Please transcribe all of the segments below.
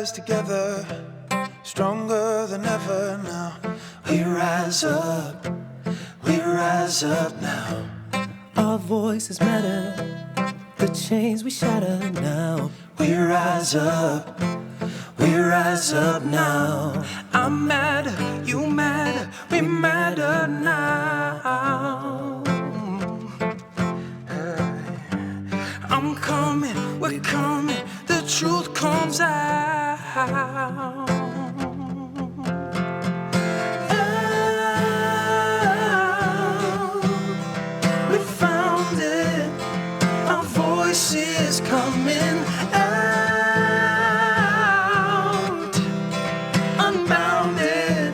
rise together, stronger than ever now. We rise up now. Our voices matter, the chains we shatter now. We rise up now. I'm mad, you mad, we matter now. I'm coming, we're coming, the truth comes out. We found it, our voices coming out. Unbounded,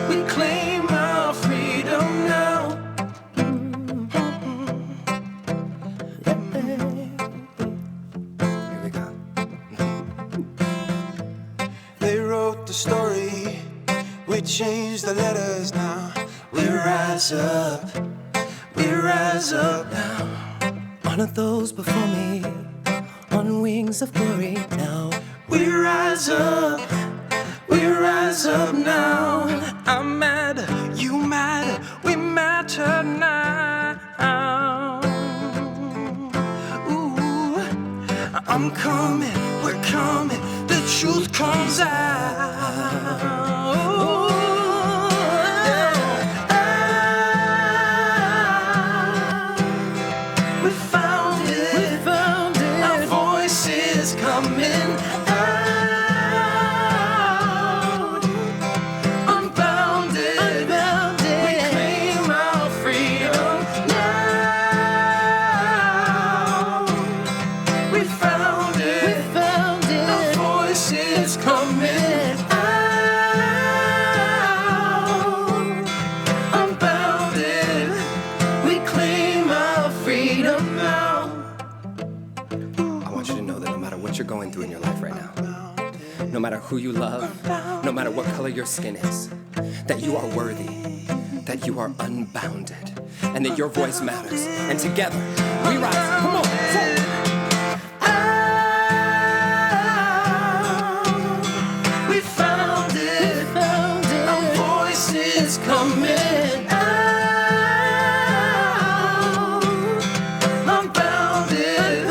we claim our freedom now. Here we go. They wrote the story, we changed the letters now. We rise up now. One of those before me, on wings of glory now. We rise up now. I'm mad, you mad, we matter now. Ooh, I'm coming, we're coming, the truth comes out. We found it, our voices coming out. Unbounded, we claim our freedom now. We found it, our voices coming out. Unbounded, we claim our freedom now. I want you to know that no matter what you're going through in your life right now, no matter who you love, no matter what color your skin is, that you are worthy, that you are unbounded, and that your voice matters. And together, we rise. Come on, forward. We found it, our voices coming out. Unbounded,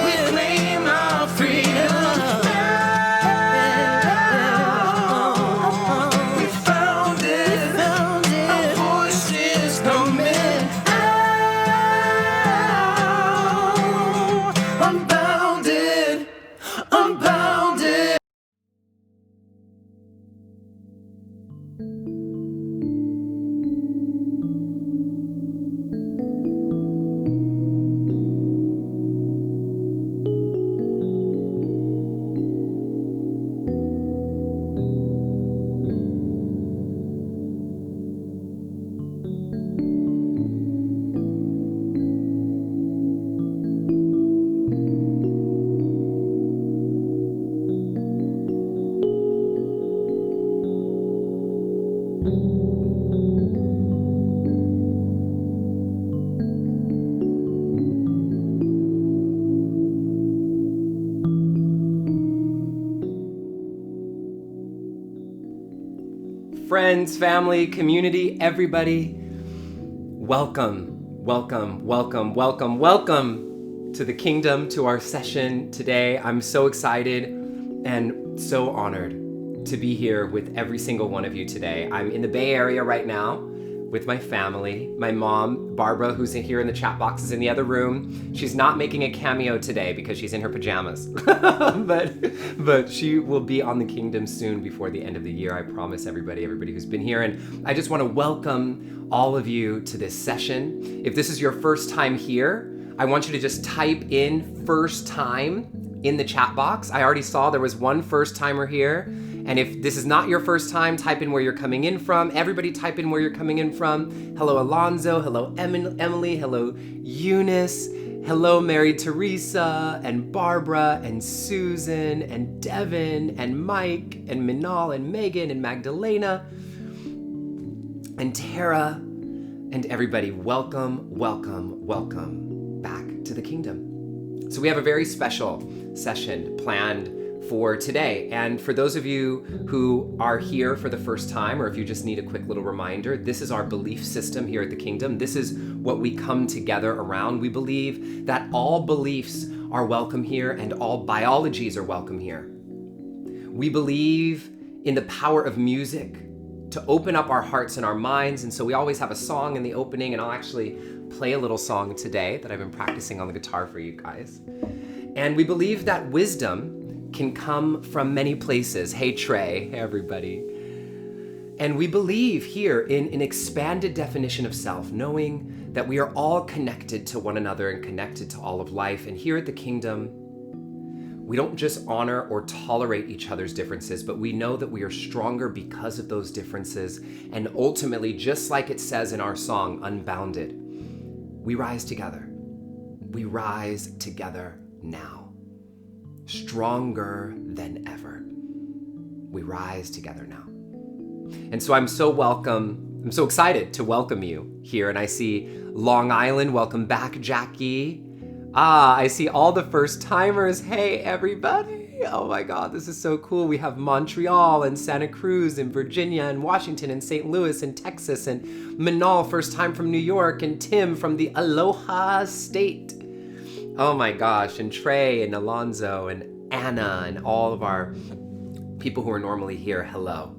we claim our freedom now. We found it, our voices coming out. Unbounded, unbounded. Friends, family, community, everybody, welcome to the kingdom, to our session today. I'm so excited and so honored to be here with every single one of you today. I'm in the Bay Area right now with my family. My mom, Barbara, who's here in the chat box, is in the other room. She's not making a cameo today because she's in her pajamas, but she will be on the kingdom soon before the end of the year. I promise everybody who's been here. And I just want to welcome all of you to this session. If this is your first time here, I want you to just type in first time in the chat box. I already saw there was one first timer here. And if this is not your first time, type in where you're coming in from. Everybody type in where you're coming in from. Hello, Alonzo. Hello, Emily. Hello, Eunice. Hello, Mary Teresa and Barbara and Susan and Devin and Mike and Minal and Megan and Magdalena and Tara and everybody. Welcome back to the kingdom. So we have a very special session planned for today. And for those of you who are here for the first time, or if you just need a quick little reminder, this is our belief system here at the Kingdom. This is what we come together around. We believe that all beliefs are welcome here and all biologies are welcome here. We believe in the power of music to open up our hearts and our minds. And so we always have a song in the opening, and I'll actually play a little song today that I've been practicing on the guitar for you guys. And we believe that wisdom can come from many places. Hey, Trey. Hey, everybody. And we believe here in an expanded definition of self, knowing that we are all connected to one another and connected to all of life. And here at the Kingdom, we don't just honor or tolerate each other's differences, but we know that we are stronger because of those differences. And ultimately, just like it says in our song, Unbounded, we rise together. We rise together now. Stronger than ever. We rise together now. And so I'm so excited to welcome you here. And I see Long Island. Welcome back, Jackie. I see all the first timers. Hey, everybody. Oh my God, this is so cool. We have Montreal and Santa Cruz and Virginia and Washington and St. Louis and Texas and Manal, first time from New York, and Tim from the Aloha State. Oh my gosh, and Trey and Alonzo and Anna and all of our people who are normally here, hello.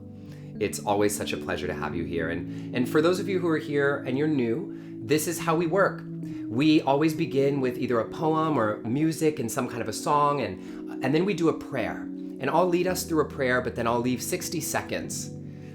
It's always such a pleasure to have you here. And for those of you who are here and you're new, this is how we work. We always begin with either a poem or music and some kind of a song, and then we do a prayer. And I'll lead us through a prayer, but then I'll leave 60 seconds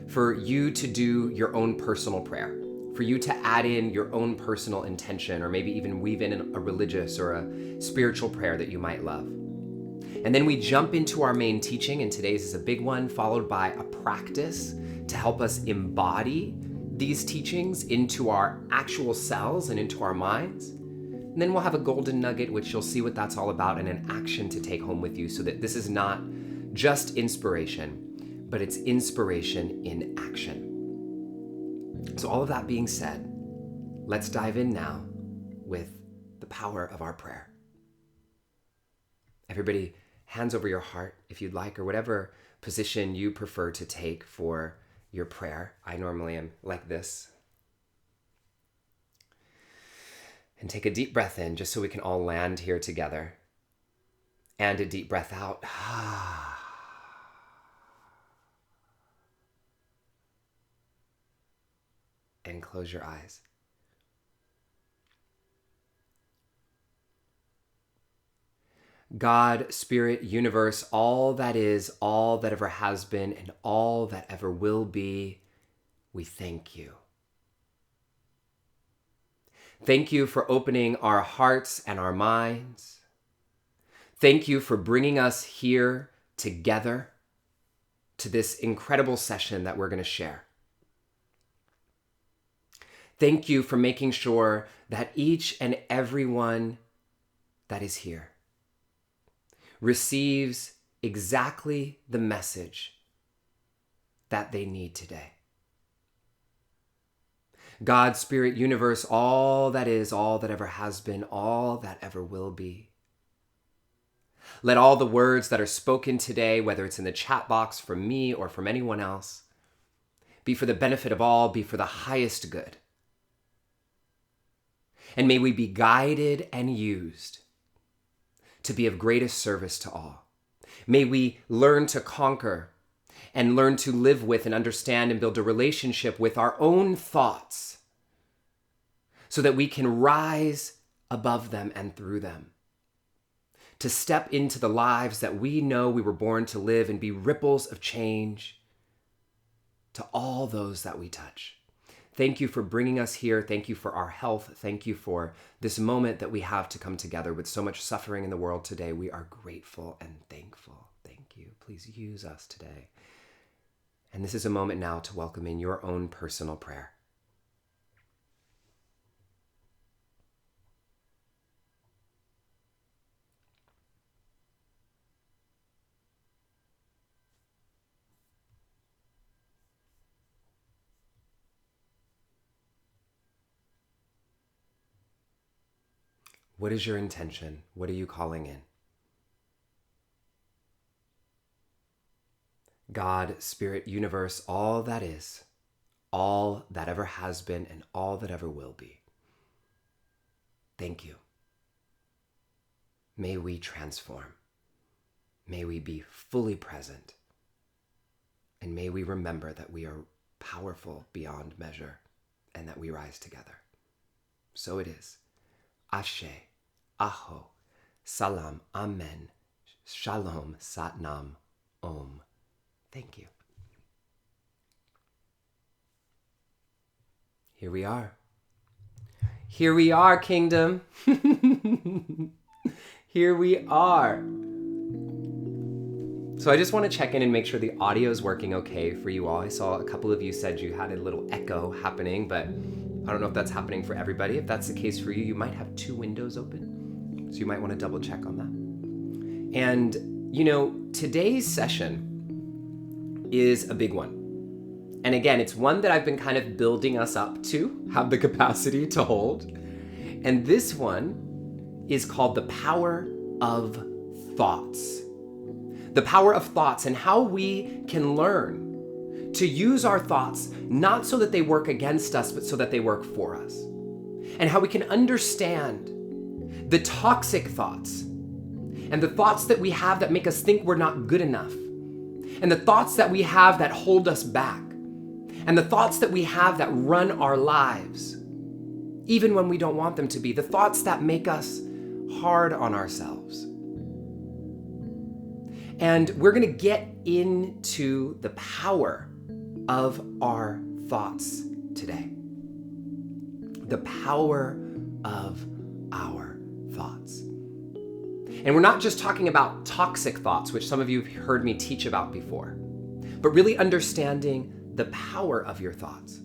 for you to do your own personal prayer, for you to add in your own personal intention, or maybe even weave in a religious or a spiritual prayer that you might love. And then we jump into our main teaching, and today's is a big one, followed by a practice to help us embody these teachings into our actual selves and into our minds. And then we'll have a golden nugget, which you'll see what that's all about, and an action to take home with you, so that this is not just inspiration, but it's inspiration in action. So all of that being said, let's dive in now with the power of our prayer. Everybody, hands over your heart if you'd like, or whatever position you prefer to take for your prayer. I normally am like this. And take a deep breath in just so we can all land here together. And a deep breath out. And close your eyes. God, Spirit, Universe, all that is, all that ever has been, and all that ever will be, we thank you. Thank you for opening our hearts and our minds. Thank you for bringing us here together to this incredible session that we're going to share. Thank you for making sure that each and every one that is here receives exactly the message that they need today. God, Spirit, Universe, all that is, all that ever has been, all that ever will be. Let all the words that are spoken today, whether it's in the chat box from me or from anyone else, be for the benefit of all, be for the highest good. And may we be guided and used to be of greatest service to all. May we learn to conquer and learn to live with and understand and build a relationship with our own thoughts so that we can rise above them and through them, to step into the lives that we know we were born to live and be ripples of change to all those that we touch. Thank you for bringing us here. Thank you for our health. Thank you for this moment that we have to come together with so much suffering in the world today. We are grateful and thankful. Thank you. Please use us today. And this is a moment now to welcome in your own personal prayer. What is your intention? What are you calling in? God, Spirit, universe, all that is, all that ever has been, and all that ever will be. Thank you. May we transform. May we be fully present. And may we remember that we are powerful beyond measure and that we rise together. So it is. Ashe, Aho, Salam, Amen, Shalom, Satnam, Om. Thank you. Here we are. Here we are, kingdom. Here we are. So I just want to check in and make sure the audio is working okay for you all. I saw a couple of you said you had a little echo happening, but I don't know if that's happening for everybody. If that's the case for you, you might have 2 windows open. So you might want to double check on that. And, you know, today's session is a big one. And again, it's one that I've been kind of building us up to have the capacity to hold. And this one is called the power of thoughts. The power of thoughts and how we can learn to use our thoughts not so that they work against us, but so that they work for us. And how we can understand the toxic thoughts and the thoughts that we have that make us think we're not good enough. And the thoughts that we have that hold us back. And the thoughts that we have that run our lives, even when we don't want them to be. The thoughts that make us hard on ourselves. And we're going to get into the power of our thoughts today. The power of our thoughts. And we're not just talking about toxic thoughts, which some of you have heard me teach about before, but really understanding the power of your thoughts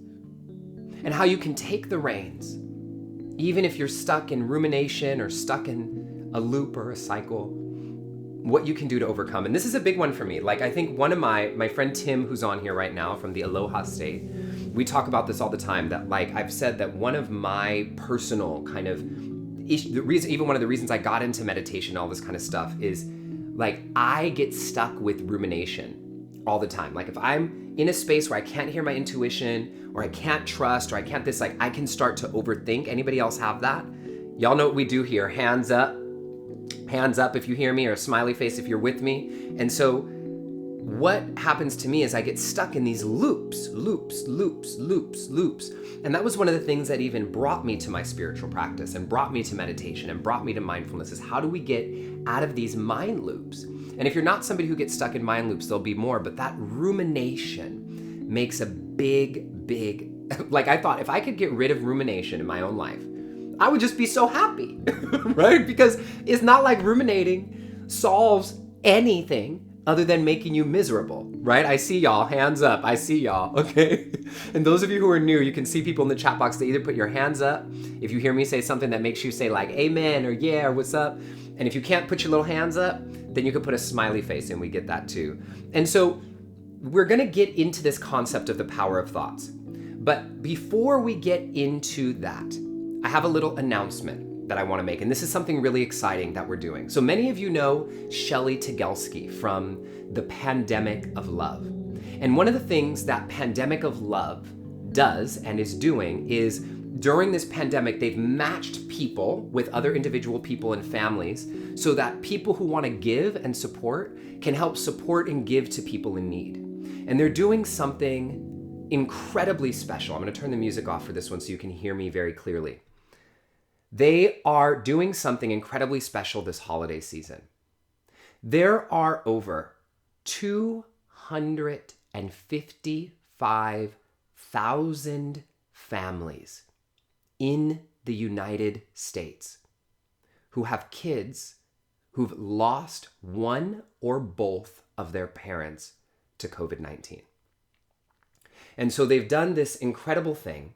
and how you can take the reins, even if you're stuck in rumination or stuck in a loop or a cycle, what you can do to overcome. And this is a big one for me. Like, I think one of my friend Tim, who's on here right now from the Aloha State, we talk about this all the time, that like I've said that one of my personal kind of even one of the reasons I got into meditation, all this kind of stuff, is like I get stuck with rumination all the time. Like if I'm in a space where I can't hear my intuition, or I can't trust, or I can't this, like I can start to overthink. Anybody else have that? Y'all know what we do here. Hands up if you hear me, or a smiley face if you're with me. And so what happens to me is I get stuck in these loops. And that was one of the things that even brought me to my spiritual practice and brought me to meditation and brought me to mindfulness, is how do we get out of these mind loops? And if you're not somebody who gets stuck in mind loops, there'll be more, but that rumination makes a big, like I thought if I could get rid of rumination in my own life, I would just be so happy, right? Because it's not like ruminating solves anything other than making you miserable, right? I see y'all, hands up, I see y'all, okay? And those of you who are new, you can see people in the chat box, they either put your hands up if you hear me say something that makes you say like, amen, or yeah, or what's up? And if you can't put your little hands up, then you can put a smiley face and we get that too. And so we're gonna get into this concept of the power of thoughts. But before we get into that, I have a little announcement that I want to make, and this is something really exciting that we're doing. So many of you know Shelley Tegelski from the Pandemic of Love. And one of the things that Pandemic of Love does and is doing is during this pandemic, they've matched people with other individual people and families so that people who want to give and support can help support and give to people in need. And they're doing something incredibly special. I'm going to turn the music off for this one so you can hear me very clearly. They are doing something incredibly special this holiday season. There are over 255,000 families in the United States who have kids who've lost one or both of their parents to COVID-19. And so they've done this incredible thing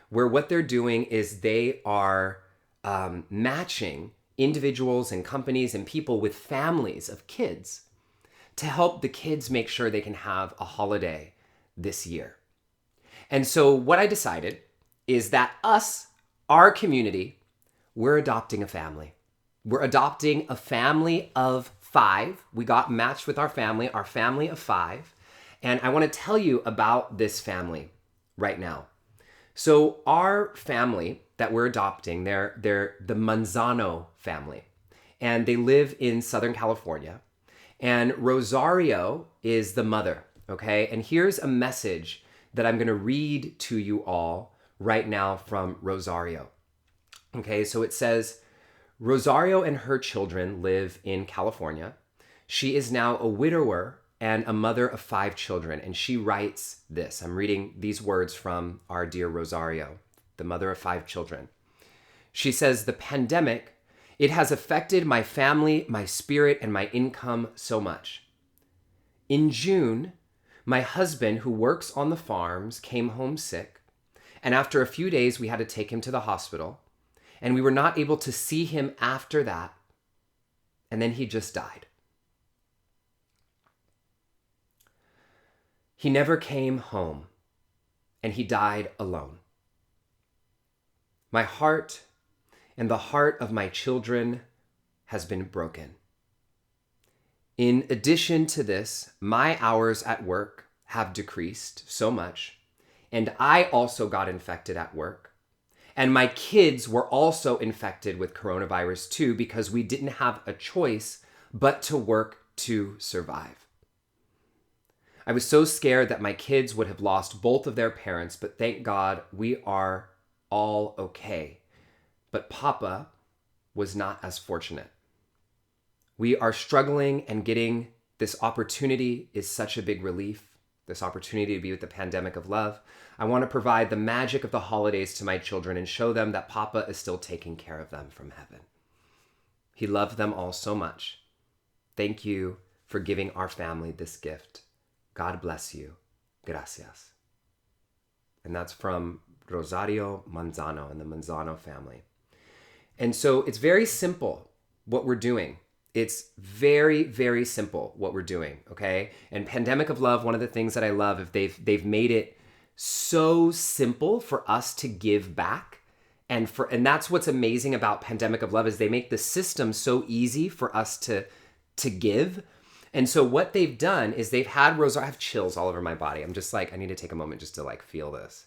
where what they're doing is they are matching individuals and companies and people with families of kids to help the kids make sure they can have a holiday this year. And so what I decided is that our community, we're adopting a family. We're adopting a family of 5. We got matched with our family of 5. And I want to tell you about this family right now. So our family that we're adopting, they're the Manzano family, and they live in Southern California. And Rosario is the mother, okay? And here's a message that I'm going to read to you all right now from Rosario. Okay, so it says, Rosario and her children live in California. She is now a widower and a mother of 5 children. And she writes this. I'm reading these words from our dear Rosario, the mother of 5 children. She says, the pandemic, it has affected my family, my spirit, and my income so much. In June, my husband, who works on the farms, came home sick. And after a few days, we had to take him to the hospital. And we were not able to see him after that. And then he just died. He never came home, and he died alone. My heart and the heart of my children has been broken. In addition to this, my hours at work have decreased so much, and I also got infected at work. And my kids were also infected with coronavirus too, because we didn't have a choice but to work to survive. I was so scared that my kids would have lost both of their parents, but thank God we are all okay. But Papa was not as fortunate. We are struggling, and getting this opportunity is such a big relief. This opportunity to be with the pandemic of love. I want to provide the magic of the holidays to my children and show them that Papa is still taking care of them from heaven. He loved them all so much. Thank you for giving our family this gift. God bless you. Gracias. And that's from Rosario Manzano and the Manzano family. And so it's very simple what we're doing. It's very, very simple what we're doing, okay? And Pandemic of Love, one of the things that I love, if they've made it so simple for us to give back. And that's what's amazing about Pandemic of Love, is they make the system so easy for us to give. And so what they've done is they've had Rosario, I have chills all over my body. I'm just like, I need to take a moment just to like feel this.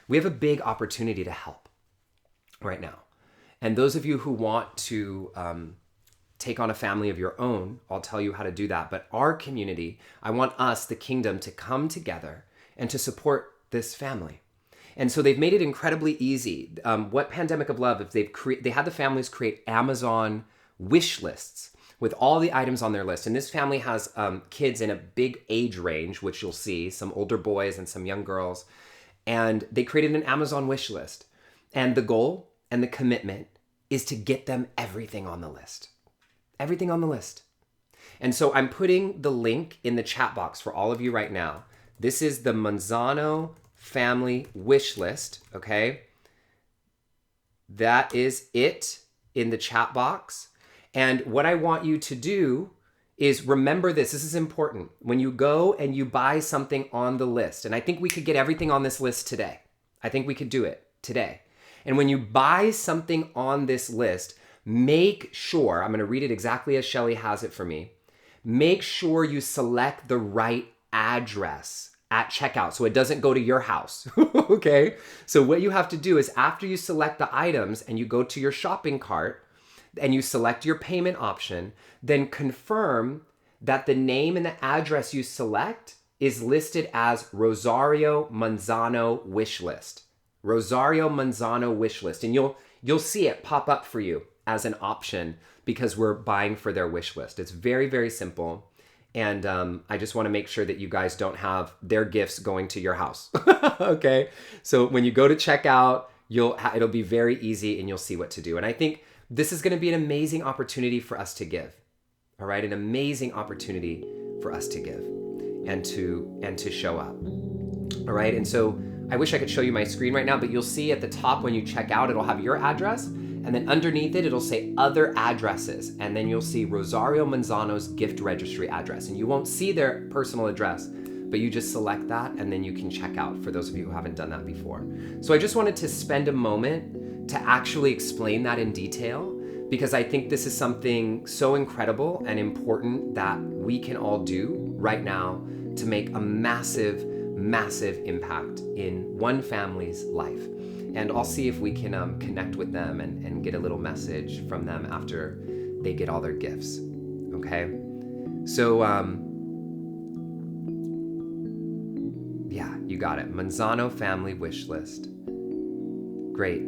We have a big opportunity to help right now. And those of you who want to take on a family of your own, I'll tell you how to do that. But our community, I want us, the kingdom, to come together and to support this family. And so they've made it incredibly easy. What Pandemic of Love, if they had the families create Amazon wish lists with all the items on their list. And this family has kids in a big age range, which you'll see, some older boys and some young girls. And they created an Amazon wish list. And the goal and the commitment is to get them everything on the list. Everything on the list. And so I'm putting the link in the chat box for all of you right now. This is the Manzano family wish list, okay? That is it in the chat box. And what I want you to do is remember this. This is important. When you go and you buy something on the list, and I think we could get everything on this list today. I think we could do it today. And when you buy something on this list, make sure, I'm going to read it exactly as Shelly has it for me. Make sure you select the right address at checkout so it doesn't go to your house, okay? So what you have to do is, after you select the items and you go to your shopping cart and you select your payment option, then confirm that the name and the address you select is listed as Rosario Manzano wish list. Rosario Manzano wish list. And you'll see it pop up for you as an option because we're buying for their wish list. It's very, very simple. And I just want to make sure that you guys don't have their gifts going to your house. Okay? So when you go to checkout, it'll be very easy and you'll see what to do. And I think this is going to be an amazing opportunity for us to give. All right? An amazing opportunity for us to give and to show up. All right? And so I wish I could show you my screen right now, but you'll see at the top when you check out, it'll have your address. And then underneath it, it'll say other addresses. And then you'll see Rosario Manzano's gift registry address. And you won't see their personal address, but you just select that and then you can check out, for those of you who haven't done that before. So I just wanted to spend a moment to actually explain that in detail, because I think this is something so incredible and important that we can all do right now to make a massive, massive impact in one family's life. And I'll see if we can connect with them and get a little message from them after they get all their gifts. Okay? So, yeah, you got it. Manzano family wish list. Great.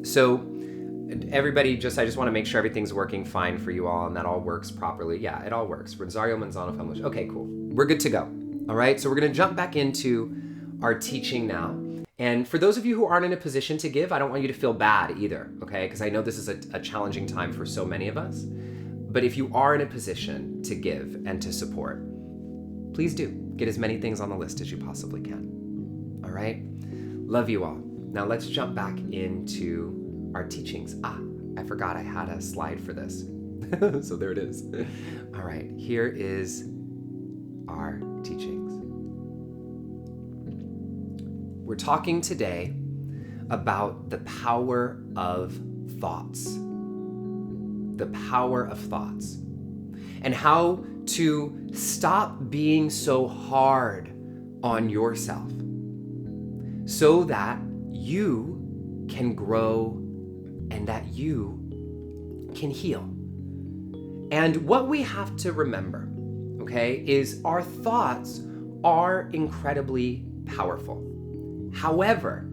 So, everybody, I just want to make sure everything's working fine for you all and that all works properly. Yeah, it all works. Rosario Manzano family wish. Okay, cool. We're good to go. All right, so we're going to jump back into our teaching now. And for those of you who aren't in a position to give, I don't want you to feel bad either, okay? Because I know this is a challenging time for so many of us. But if you are in a position to give and to support, please do. Get as many things on the list as you possibly can. All right? Love you all. Now let's jump back into our teachings. I forgot I had a slide for this. So there it is. All right, here is our teachings. We're talking today about the power of thoughts. The power of thoughts. And how to stop being so hard on yourself so that you can grow and that you can heal. And what we have to remember, okay, is our thoughts are incredibly powerful. However,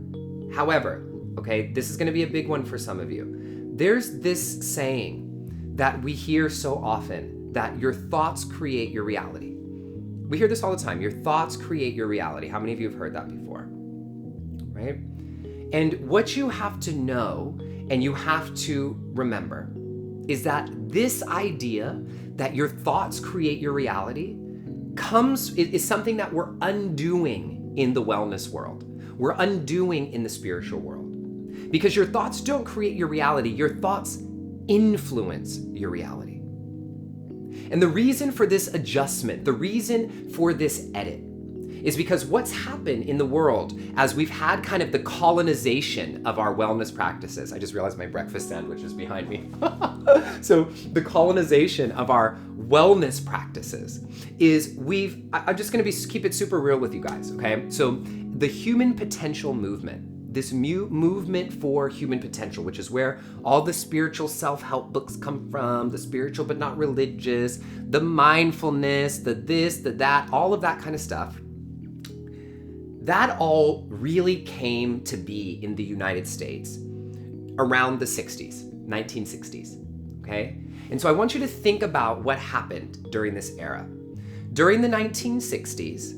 okay, this is going to be a big one for some of you. There's this saying that we hear so often that your thoughts create your reality. We hear this all the time. Your thoughts create your reality. How many of you have heard that before? Right? And what you have to know and you have to remember is that this idea that your thoughts create your reality is something that we're undoing in the wellness world. We're undoing in the spiritual world. Because your thoughts don't create your reality, your thoughts influence your reality. And the reason for this adjustment, the reason for this edit, is because what's happened in the world as we've had kind of the colonization of our wellness practices. I just realized my breakfast sandwich is behind me. So the colonization of our wellness practices is I'm just going to keep it super real with you guys, okay? So the human potential movement, this movement for human potential, which is where all the spiritual self-help books come from, the spiritual but not religious, the mindfulness, the this, the that, all of that kind of stuff. That all really came to be in the United States around the 60s, 1960s, okay? And so I want you to think about what happened during this era. During the 1960s,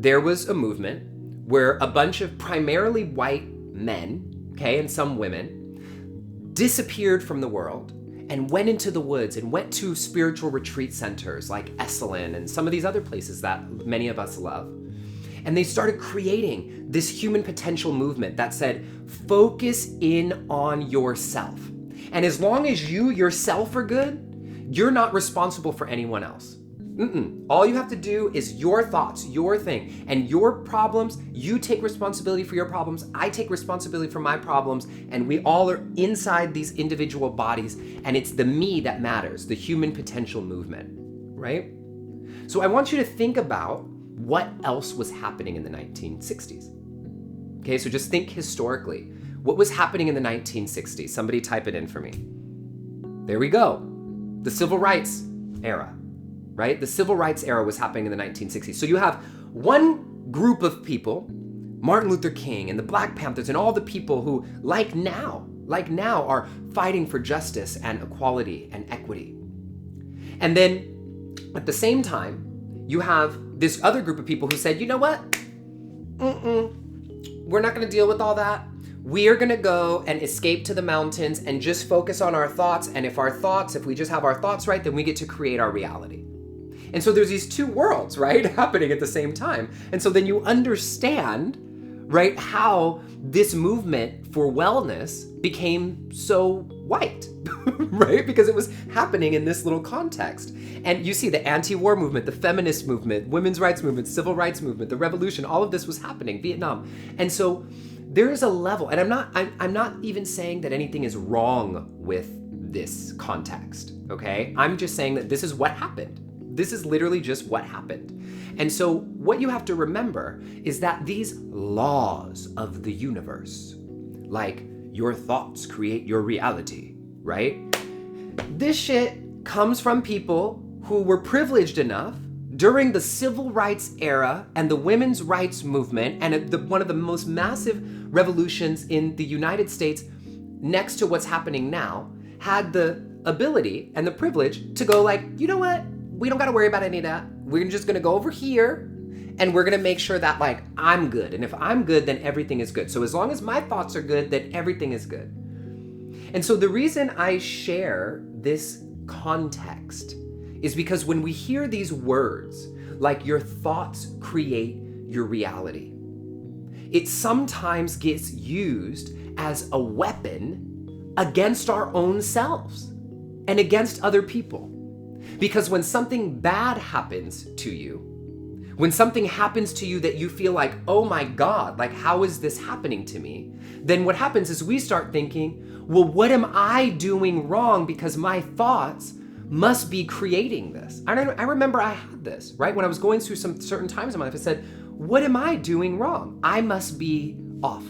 there was a movement where a bunch of primarily white men, okay, and some women, disappeared from the world and went into the woods and went to spiritual retreat centers like Esalen and some of these other places that many of us love. And they started creating this human potential movement that said, focus in on yourself. And as long as you yourself are good, you're not responsible for anyone else. All you have to do is your thoughts, your thing, and your problems. You take responsibility for your problems. I take responsibility for my problems. And we all are inside these individual bodies. And it's the me that matters, the human potential movement, right? So I want you to think about what else was happening in the 1960s. Okay, so just think historically. What was happening in the 1960s? Somebody type it in for me. There we go. The civil rights era. Right? The civil rights era was happening in the 1960s. So you have one group of people, Martin Luther King and the Black Panthers and all the people who, like now, are fighting for justice and equality and equity. And then at the same time, you have this other group of people who said, you know what? We're not going to deal with all that. We are going to go and escape to the mountains and just focus on our thoughts. And if we just have our thoughts right, then we get to create our reality. And so there's these two worlds, right, happening at the same time. And so then you understand, right, how this movement for wellness became so white, right? Because it was happening in this little context. And you see the anti-war movement, the feminist movement, women's rights movement, civil rights movement, the revolution, all of this was happening, Vietnam. And so there is a level, and I'm not even saying that anything is wrong with this context, okay? I'm just saying that this is what happened. This is literally just what happened. And so what you have to remember is that these laws of the universe, like your thoughts create your reality, right? This shit comes from people who were privileged enough during the civil rights era and the women's rights movement and one of the most massive revolutions in the United States next to what's happening now, had the ability and the privilege to go like, you know what? We don't got to worry about any of that. We're just going to go over here and we're going to make sure that like I'm good. And if I'm good, then everything is good. So as long as my thoughts are good, then everything is good. And so the reason I share this context is because when we hear these words, like your thoughts create your reality, it sometimes gets used as a weapon against our own selves and against other people. Because when something bad happens to you, when something happens to you that you feel like, oh my God, like how is this happening to me? Then what happens is we start thinking, well, what am I doing wrong? Because my thoughts must be creating this. I remember I had this, right? When I was going through some certain times in my life, I said, what am I doing wrong? I must be off.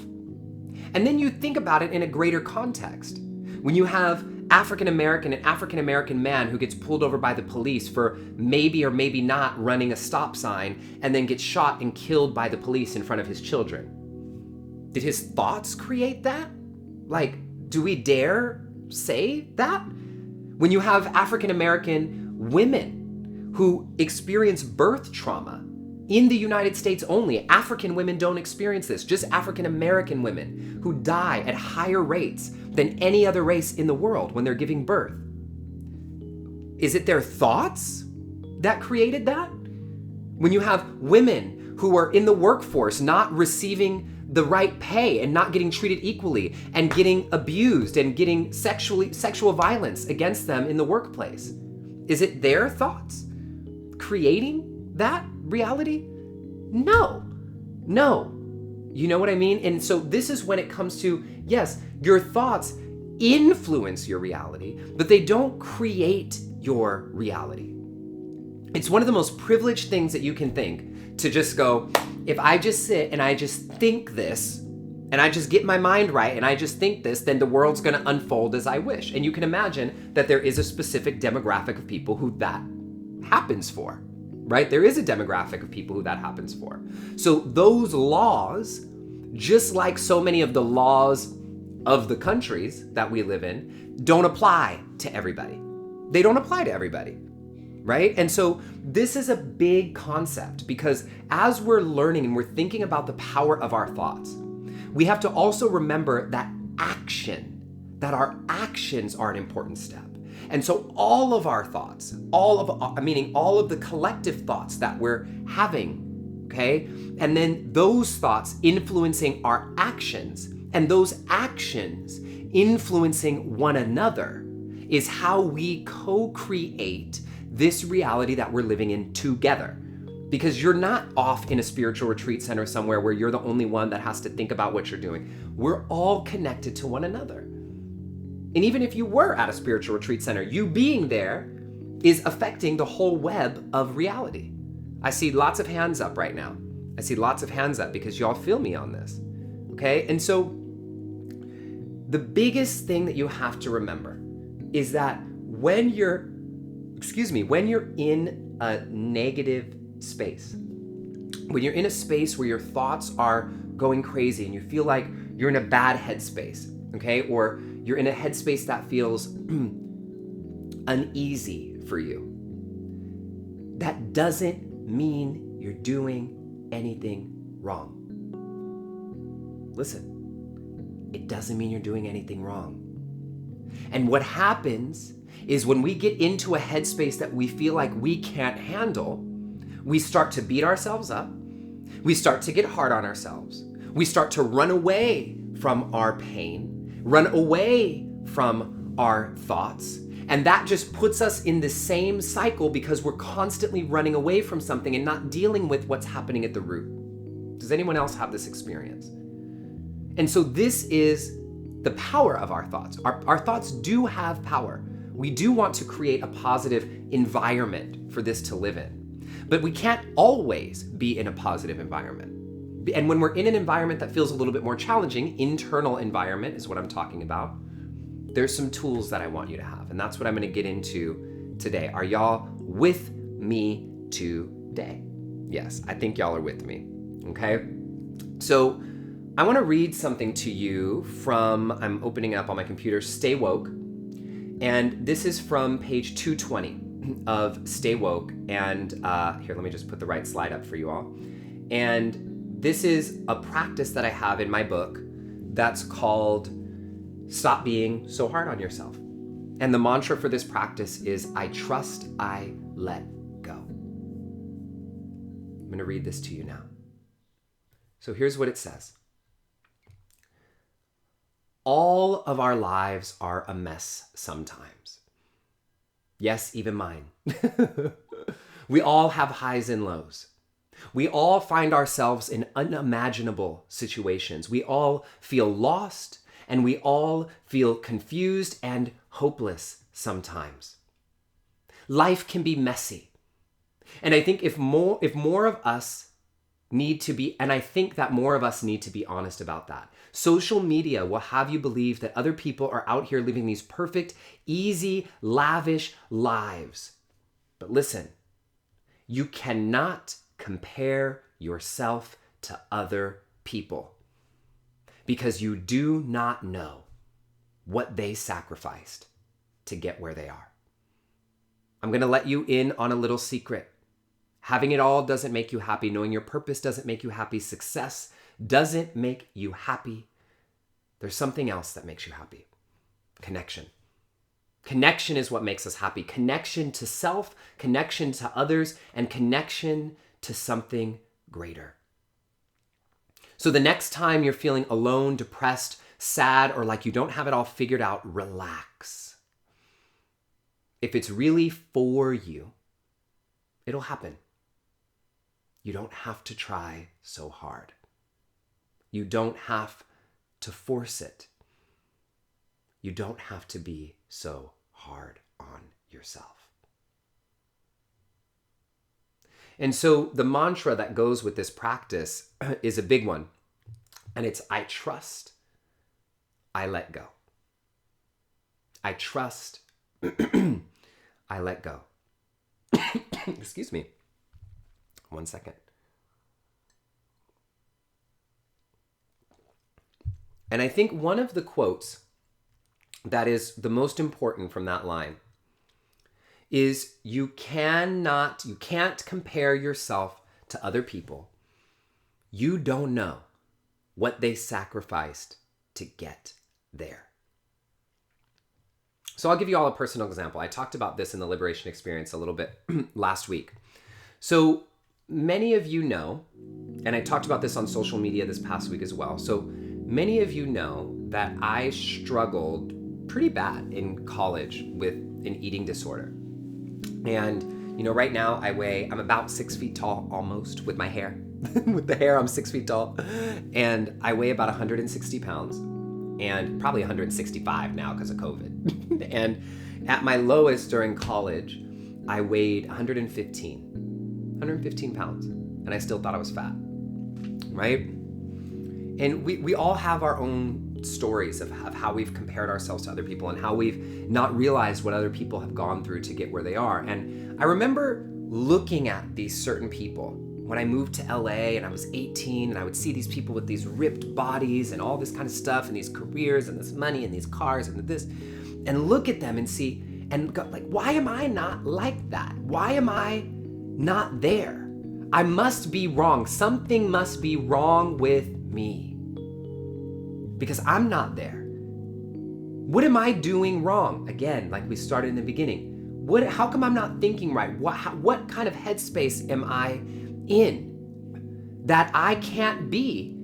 And then you think about it in a greater context. When you have an African-American man who gets pulled over by the police for maybe or maybe not running a stop sign and then gets shot and killed by the police in front of his children. Did his thoughts create that? Like, do we dare say that? When you have African-American women who experience birth trauma in the United States only, African women don't experience this, just African-American women who die at higher rates than any other race in the world when they're giving birth. Is it their thoughts that created that? When you have women who are in the workforce not receiving the right pay and not getting treated equally and getting abused and getting sexual violence against them in the workplace, is it their thoughts creating that reality? No. You know what I mean? And so this is when it comes to, yes, your thoughts influence your reality, but they don't create your reality. It's one of the most privileged things that you can think, to just go, if I just sit and I just think this, and I just get my mind right and I just think this, then the world's gonna unfold as I wish. And you can imagine that there is a specific demographic of people who that happens for, right? There is a demographic of people who that happens for. So those laws, just like so many of the laws of the countries that we live in, don't apply to everybody. They don't apply to everybody, right? And so this is a big concept, because as we're learning and we're thinking about the power of our thoughts, we have to also remember that our actions are an important step. And so all of our thoughts, all of the collective thoughts that we're having, okay? And then those thoughts influencing our actions, and those actions influencing one another, is how we co-create this reality that we're living in together. Because you're not off in a spiritual retreat center somewhere where you're the only one that has to think about what you're doing. We're all connected to one another. And even if you were at a spiritual retreat center, you being there is affecting the whole web of reality. I see lots of hands up right now. I see lots of hands up because y'all feel me on this, okay? And so the biggest thing that you have to remember is that when you're in a negative space, when you're in a space where your thoughts are going crazy and you feel like you're in a bad headspace, okay? Or you're in a headspace that feels uneasy for you, that doesn't mean you're doing anything wrong. Listen, it doesn't mean you're doing anything wrong. And what happens is when we get into a headspace that we feel like we can't handle, we start to beat ourselves up. We start to get hard on ourselves. We start to run away from our pain, run away from our thoughts. And that just puts us in the same cycle because we're constantly running away from something and not dealing with what's happening at the root. Does anyone else have this experience? And so this is the power of our thoughts. Our thoughts do have power. We do want to create a positive environment for this to live in. But we can't always be in a positive environment. And when we're in an environment that feels a little bit more challenging, internal environment is what I'm talking about, there's some tools that I want you to have. And that's what I'm going to get into today. Are y'all with me today? Yes, I think y'all are with me. Okay? So I want to read something to you from, I'm opening it up on my computer, Stay Woke. And this is from page 220 of Stay Woke. And here, let me just put the right slide up for you all. And this is a practice that I have in my book that's called Stop Being So Hard on Yourself. And the mantra for this practice is, I trust, I let go. I'm going to read this to you now. So here's what it says. All of our lives are a mess sometimes. Yes, even mine. We all have highs and lows. We all find ourselves in unimaginable situations. We all feel lost, and we all feel confused and hopeless sometimes. Life can be messy. And I think if more of us need to be, and I think that more of us need to be honest about that. Social media will have you believe that other people are out here living these perfect, easy, lavish lives. But listen, you cannot compare yourself to other people because you do not know what they sacrificed to get where they are. I'm going to let you in on a little secret. Having it all doesn't make you happy. Knowing your purpose doesn't make you happy. Success doesn't make you happy. There's something else that makes you happy. Connection. Connection is what makes us happy. Connection to self, connection to others, and connection to something greater. So the next time you're feeling alone, depressed, sad, or like you don't have it all figured out, relax. If it's really for you, it'll happen. You don't have to try so hard. You don't have to force it. You don't have to be so hard on yourself. And so the mantra that goes with this practice is a big one. And it's, I trust, I let go. I trust, I let go. Excuse me. 1 second. And I think one of the quotes that is the most important from that line is you can't compare yourself to other people. You don't know what they sacrificed to get there. So I'll give you all a personal example. I talked about this in the Liberation Experience a little bit last week. So many of you know, and I talked about this on social media this past week as well. So many of you know that I struggled pretty bad in college with an eating disorder. And, right now I'm about 6 feet tall almost with my hair. With the hair, I'm 6 feet tall. And I weigh about 160 pounds and probably 165 now because of COVID. And at my lowest during college, I weighed 115 pounds. And I still thought I was fat, right? And we all have our own stories of how we've compared ourselves to other people and how we've not realized what other people have gone through to get where they are. And I remember looking at these certain people when I moved to LA and I was 18 and I would see these people with these ripped bodies and all this kind of stuff and these careers and this money and these cars and this, and look at them and see and go like, why am I not like that? Why am I not there? I must be wrong. Something must be wrong with me because I'm not there. What am I doing wrong? Again, like we started in the beginning. How come I'm not thinking right? What kind of headspace am I in that I can't be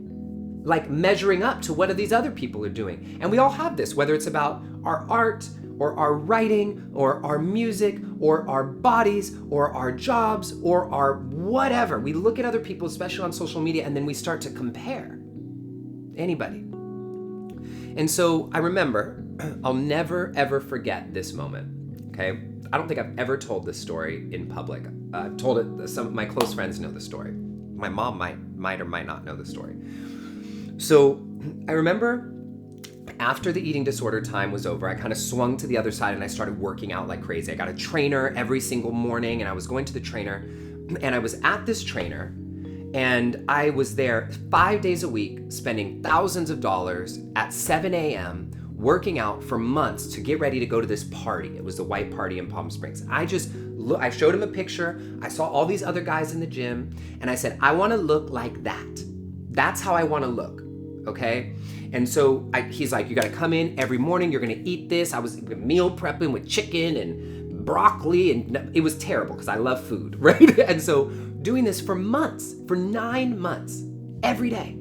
like measuring up to what these other people are doing? And we all have this, whether it's about our art or our writing or our music or our bodies or our jobs or our whatever. We look at other people, especially on social media, and then we start to compare. Anybody. And so I remember, I'll never ever forget this moment, okay? I don't think I've ever told this story in public. I've told it, some of my close friends know the story. My mom might or might not know the story. So I remember after the eating disorder time was over, I kind of swung to the other side and I started working out like crazy. I got a trainer every single morning and I was going to the trainer, and I was at this trainer and I was there 5 days a week, spending thousands of dollars at 7 a.m., working out for months to get ready to go to this party. It was the white party in Palm Springs. I showed him a picture. I saw all these other guys in the gym and I said, I want to look like that. That's how I want to look, okay? And so he's like, you got to come in every morning. You're going to eat this. I was meal prepping with chicken and broccoli, and it was terrible because I love food, right? And so doing this for months, for 9 months, every day.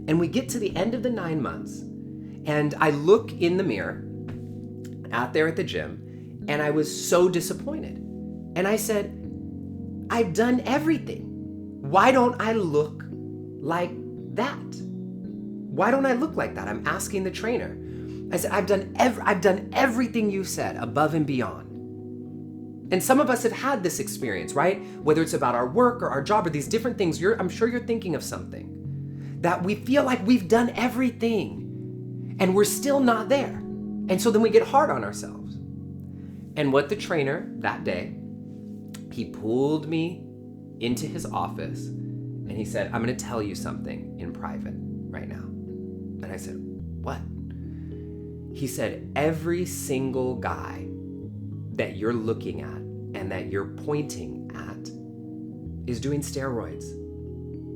And we get to the end of the 9 months, and I look in the mirror out there at the gym, and I was so disappointed. And I said, I've done everything. Why don't I look like that? Why don't I look like that? I'm asking the trainer. I said, I've done everything you said, above and beyond. And some of us have had this experience, right? Whether it's about our work or our job or these different things, I'm sure you're thinking of something that we feel like we've done everything and we're still not there. And so then we get hard on ourselves. And what the trainer that day, he pulled me into his office and he said, I'm going to tell you something in private right now. And I said, what? He said, every single guy that you're looking at and that you're pointing at is doing steroids.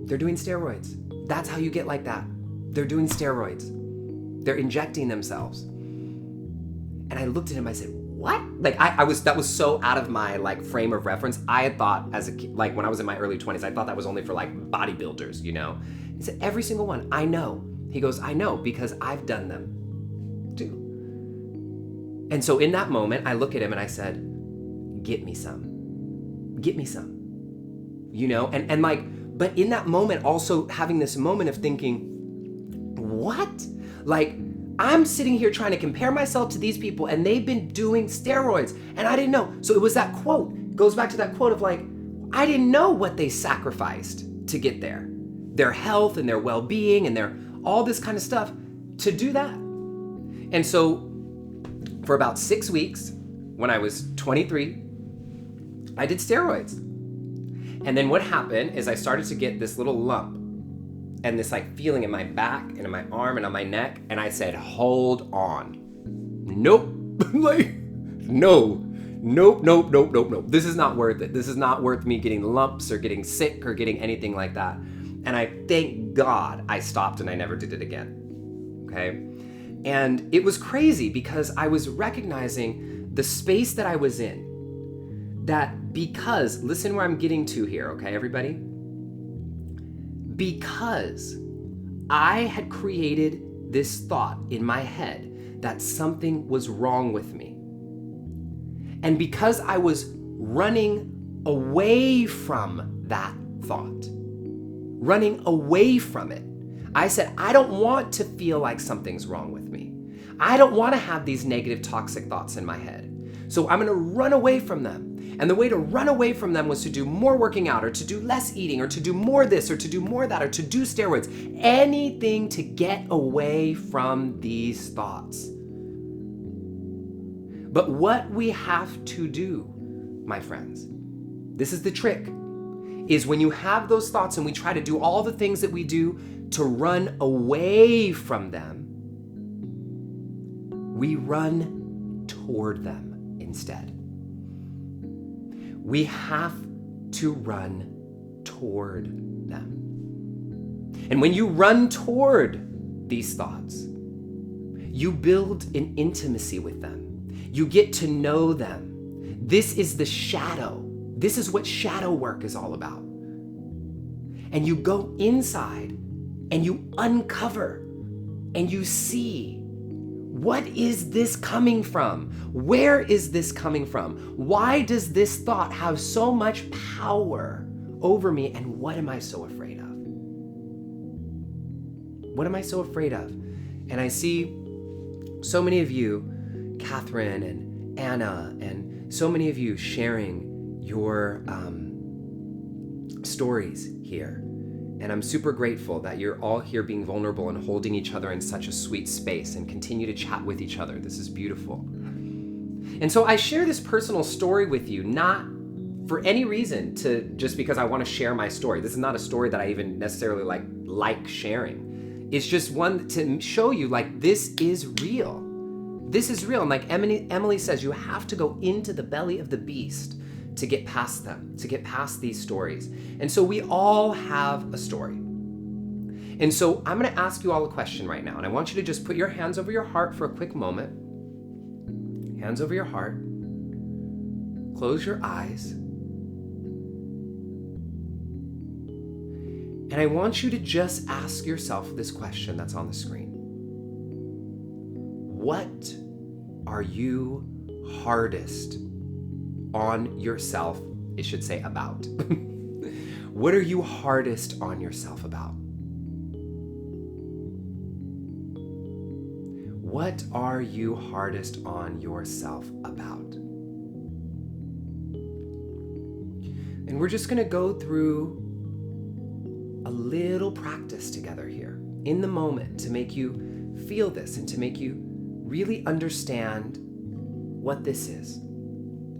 They're doing steroids. That's how you get like that. They're doing steroids. They're injecting themselves. And I looked at him, I said, what? Like that was so out of my like frame of reference. I had thought as a kid, like when I was in my early 20s, I thought that was only for like bodybuilders, you know? He said, every single one, I know. He goes, I know because I've done them too. And so in that moment, I look at him and I said, get me some, you know? And like, but in that moment, also having this moment of thinking, what? Like, I'm sitting here trying to compare myself to these people and they've been doing steroids and I didn't know. So it was that quote, goes back to that quote of like, I didn't know what they sacrificed to get there. Their health and their well-being and their all this kind of stuff to do that. And so for about 6 weeks, when I was 23, I did steroids. And then what happened is I started to get this little lump and this like feeling in my back and in my arm and on my neck. And I said, hold on. Nope. Like, nope. This is not worth it. This is not worth me getting lumps or getting sick or getting anything like that. And I thank God I stopped and I never did it again. Okay. And it was crazy because I was recognizing the space that I was in. That because, listen where I'm getting to here, okay, everybody? Because I had created this thought in my head that something was wrong with me. And because I was running away from that thought, running away from it, I said, I don't want to feel like something's wrong with me. I don't want to have these negative, toxic thoughts in my head. So I'm going to run away from them. And the way to run away from them was to do more working out or to do less eating or to do more this or to do more that or to do steroids. Anything to get away from these thoughts. But what we have to do, my friends, this is the trick, is when you have those thoughts and we try to do all the things that we do to run away from them, we run toward them instead. We have to run toward them. And when you run toward these thoughts, you build an intimacy with them. You get to know them. This is the shadow. This is what shadow work is all about. And you go inside and you uncover and you see, what is this coming from? Where is this coming from? Why does this thought have so much power over me? And what am I so afraid of? What am I so afraid of? And I see So many of you, Catherine and Anna, and so many of you sharing your stories here. And I'm super grateful that you're all here being vulnerable and holding each other in such a sweet space and continue to chat with each other. This is beautiful. And so I share this personal story with you, not for any reason just because I want to share my story. This is not a story that I even necessarily like sharing. It's just one to show you this is real. This is real. And like Emily says, you have to go into the belly of the beast to get past them, to get past these stories. And so we all have a story. And so I'm going to ask you all a question right now. And I want you to just put your hands over your heart for a quick moment. Hands over your heart. Close your eyes. And I want you to just ask yourself this question that's on the screen. What are you hardest on yourself, it should say about? What are you hardest on yourself about? What are you hardest on yourself about? And we're just going to go through a little practice together here in the moment to make you feel this and to make you really understand what this is.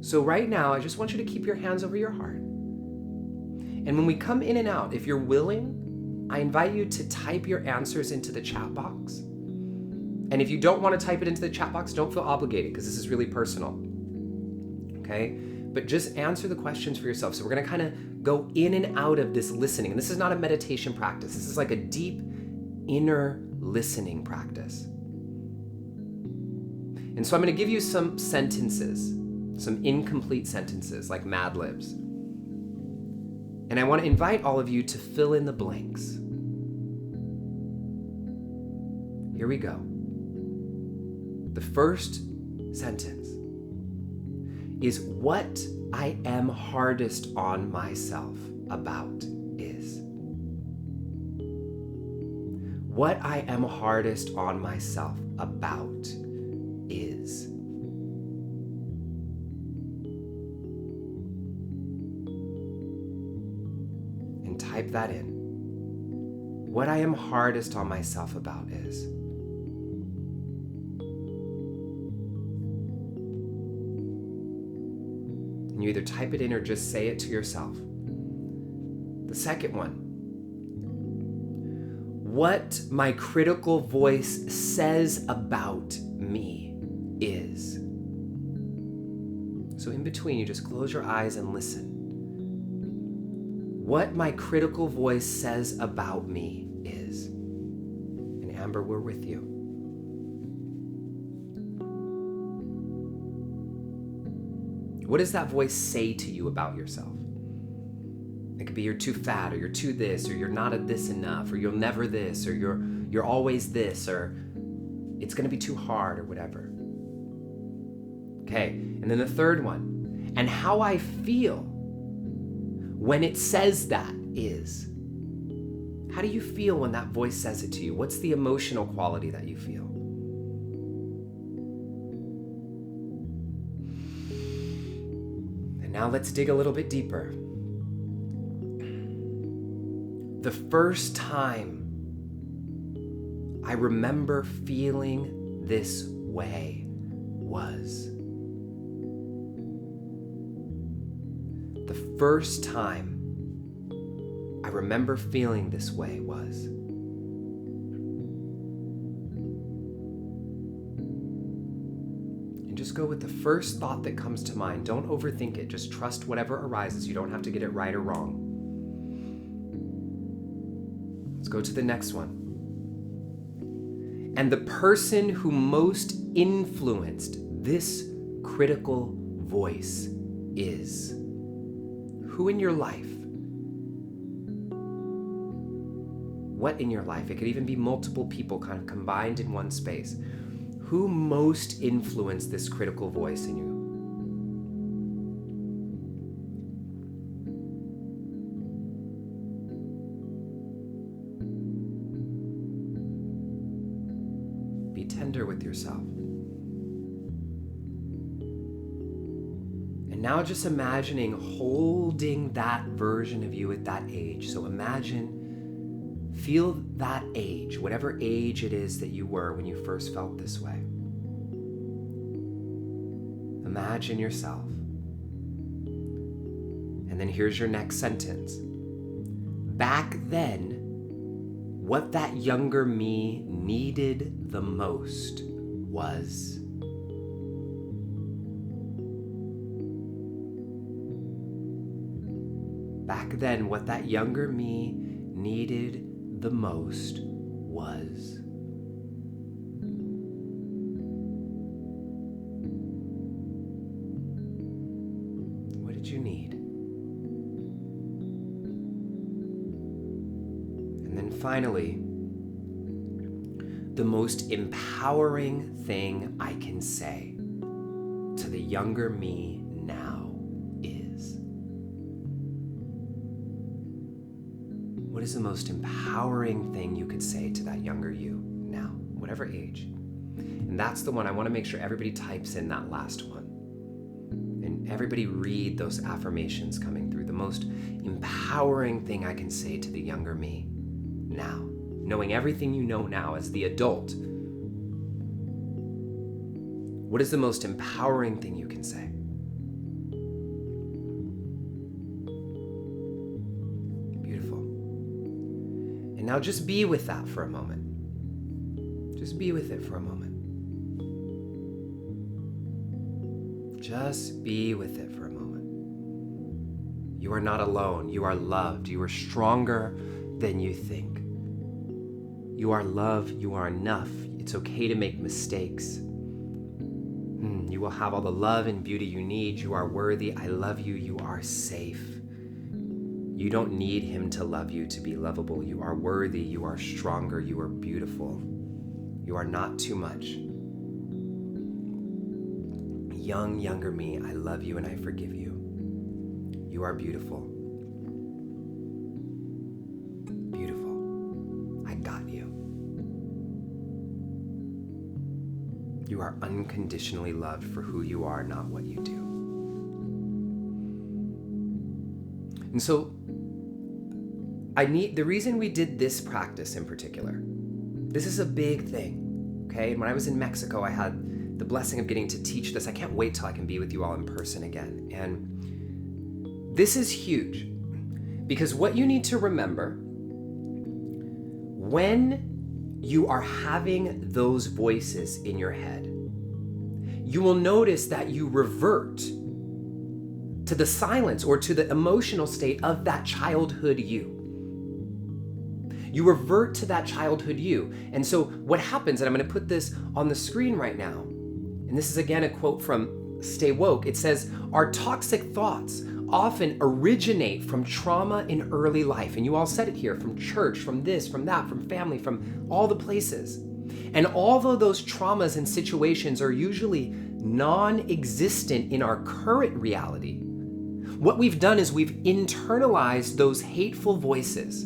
So right now, I just want you to keep your hands over your heart. And when we come in and out, if you're willing, I invite you to type your answers into the chat box. And if you don't want to type it into the chat box, don't feel obligated because this is really personal. Okay? But just answer the questions for yourself. So we're going to kind of go in and out of this listening. And this is not a meditation practice. This is like a deep inner listening practice. And so I'm going to give you some sentences, some incomplete sentences like Mad Libs. And I want to invite all of you to fill in the blanks. Here we go. The first sentence is what I am hardest on myself about is. What I am hardest on myself about is. And type that in. What I am hardest on myself about is. And you either type it in or just say it to yourself. The second one. What my critical voice says about me is. So in between, you just close your eyes and listen. What my critical voice says about me is. And Amber, we're with you. What does that voice say to you about yourself? It could be you're too fat, or you're too this, or you're not a this enough, or you'll never this, or you're always this, or it's gonna be too hard, or whatever. Okay, and then the third one, and how I feel when it says that is. How do you feel when that voice says it to you? What's the emotional quality that you feel? And now let's dig a little bit deeper. The first time I remember feeling this way was. The first time I remember feeling this way was. And just go with the first thought that comes to mind. Don't overthink it. Just trust whatever arises. You don't have to get it right or wrong. Let's go to the next one. And the person who most influenced this critical voice is. Who in your life? What in your life? It could even be multiple people kind of combined in one space. Who most influenced this critical voice in you? Be Be tender with yourself. And now just imagining holding that version of you at that age. So feel that age, whatever age it is that you were when you first felt this way. Imagine yourself. And then here's your next sentence. Back then, what that younger me needed the most was. Back then, what that younger me needed the most was. What did you need? And then finally, the most empowering thing I can say to the younger me now is. What is the most empowering thing you could say to that younger you now, whatever age? And that's the one I want to make sure everybody types in, that last one. And everybody read those affirmations coming through. The most empowering thing I can say to the younger me now, knowing everything you know now as the adult. What is the most empowering thing you can say? Beautiful. And now just be with that for a moment. Just be with it for a moment. Just be with it for a moment. You are not alone. You are loved. You are stronger than you think. You are loved. You are enough. It's okay to make mistakes. You will have all the love and beauty you need. You are worthy. I love you. You are safe. You don't need him to love you to be lovable. You are worthy. You are stronger. You are beautiful. You are not too much. Younger me, I love you and I forgive you. You are beautiful. Beautiful. I got you. You are unconditionally loved for who you are, not what you do. And so, the reason we did this practice in particular, this is a big thing, okay? And when I was in Mexico, I had the blessing of getting to teach this. I can't wait till I can be with you all in person again. And this is huge because what you need to remember when you are having those voices in your head, you will notice that you revert to the silence or to the emotional state of that childhood you. You revert to that childhood you. And so what happens, and I'm going to put this on the screen right now, and this is again a quote from Stay Woke. It says, our toxic thoughts often originate from trauma in early life. And you all said it here, from church, from this, from that, from family, from all the places. And although those traumas and situations are usually non-existent in our current reality, what we've done is we've internalized those hateful voices.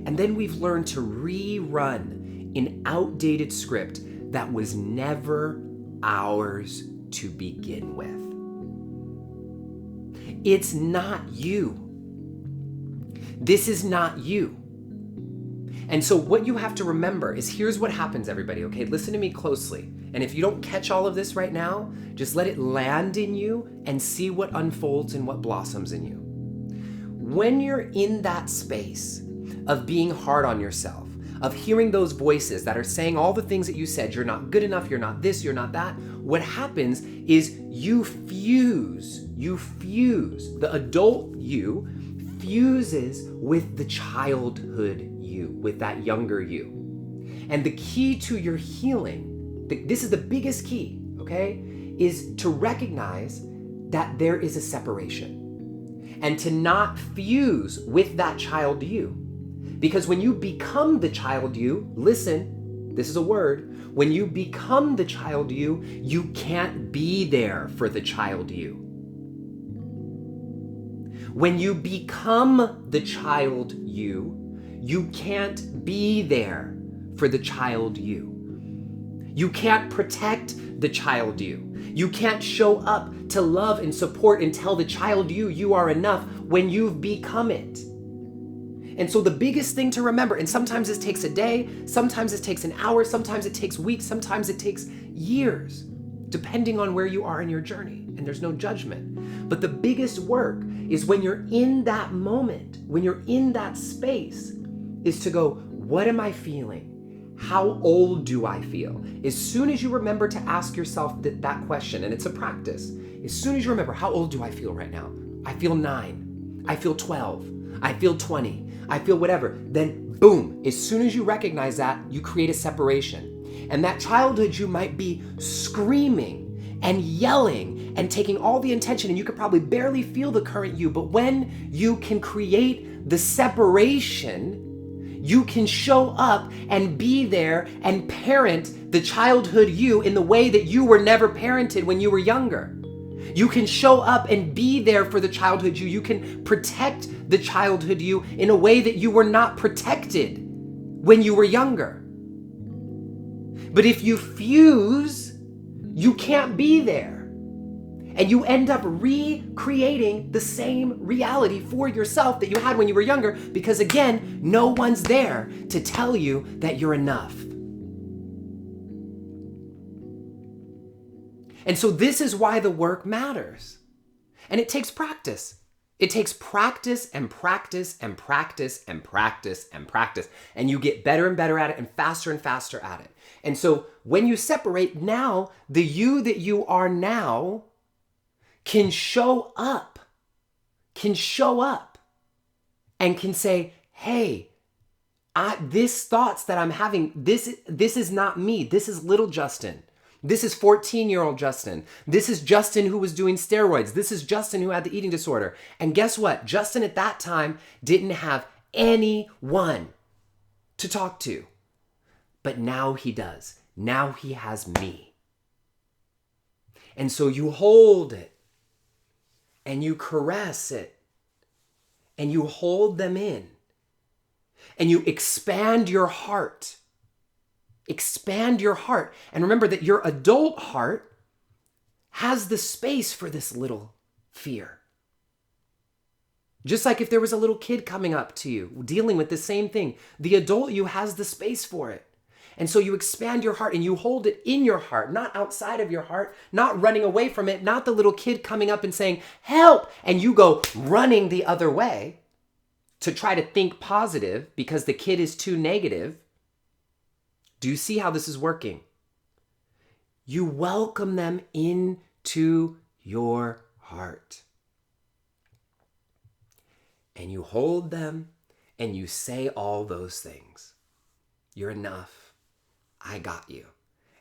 And then we've learned to rerun an outdated script that was never ours to begin with. It's not you. This is not you. And so what you have to remember is, here's what happens, everybody, okay? Listen to me closely. And if you don't catch all of this right now, just let it land in you and see what unfolds and what blossoms in you. When you're in that space of being hard on yourself, of hearing those voices that are saying all the things that you said, you're not good enough, you're not this, you're not that, what happens is you fuse, the adult you fuses with the childhood you, with that younger you. And the key to your healing, this is the biggest key, okay, is to recognize that there is a separation and to not fuse with that child you. Because when you become the child you, listen, this is a word, when you become the child you, you can't be there for the child you. When you become the child you, you can't be there for the child you. You can't protect the child you. You can't show up to love and support and tell the child you are enough when you've become it. And so the biggest thing to remember, and sometimes this takes a day, sometimes it takes an hour, sometimes it takes weeks, sometimes it takes years, depending on where you are in your journey. And there's no judgment. But the biggest work is when you're in that moment, when you're in that space, is to go, what am I feeling? How old do I feel? As soon as you remember to ask yourself that question, and it's a practice, as soon as you remember, how old do I feel right now? I feel 9. I feel 12. I feel 20. I feel whatever. Then boom, as soon as you recognize that, you create a separation. And that childhood you might be screaming and yelling and taking all the attention, and you could probably barely feel the current you, but when you can create the separation, you can show up and be there and parent the childhood you in the way that you were never parented when you were younger. You can show up and be there for the childhood you. You can protect the childhood you in a way that you were not protected when you were younger. But if you fuse, you can't be there. And you end up recreating the same reality for yourself that you had when you were younger, because again, no one's there to tell you that you're enough. And so this is why the work matters. And it takes practice. It takes practice and practice and practice and practice and practice. And you get better and better at it and faster at it. And so when you separate, now the you that you are now can show up and can say, hey, this thoughts that I'm having, this is not me. This is little Justin. This is 14-year-old Justin. This is Justin who was doing steroids. This is Justin who had the eating disorder. And guess what? Justin at that time didn't have anyone to talk to. But now he does. Now he has me. And so you hold it and you caress it and you hold them in and you expand your heart. Expand your heart. And remember that your adult heart has the space for this little fear. Just like if there was a little kid coming up to you, dealing with the same thing, the adult you has the space for it. And so you expand your heart and you hold it in your heart, not outside of your heart, not running away from it, not the little kid coming up and saying, help, and you go running the other way to try to think positive because the kid is too negative. Do you see how this is working? You welcome them into your heart. And you hold them and you say all those things. You're enough. I got you.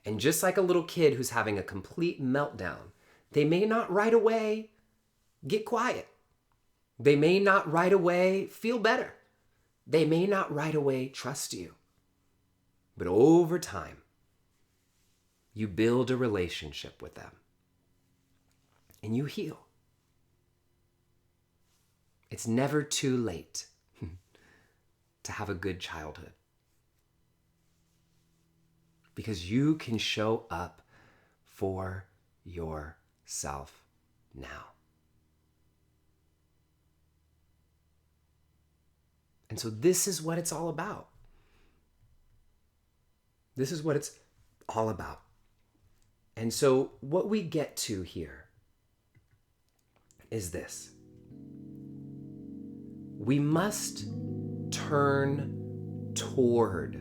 And just like a little kid who's having a complete meltdown, they may not right away get quiet. They may not right away feel better. They may not right away trust you. But over time, you build a relationship with them and you heal. It's never too late to have a good childhood because you can show up for yourself now. And so this is what it's all about. This is what it's all about. And so what we get to here is this. We must turn toward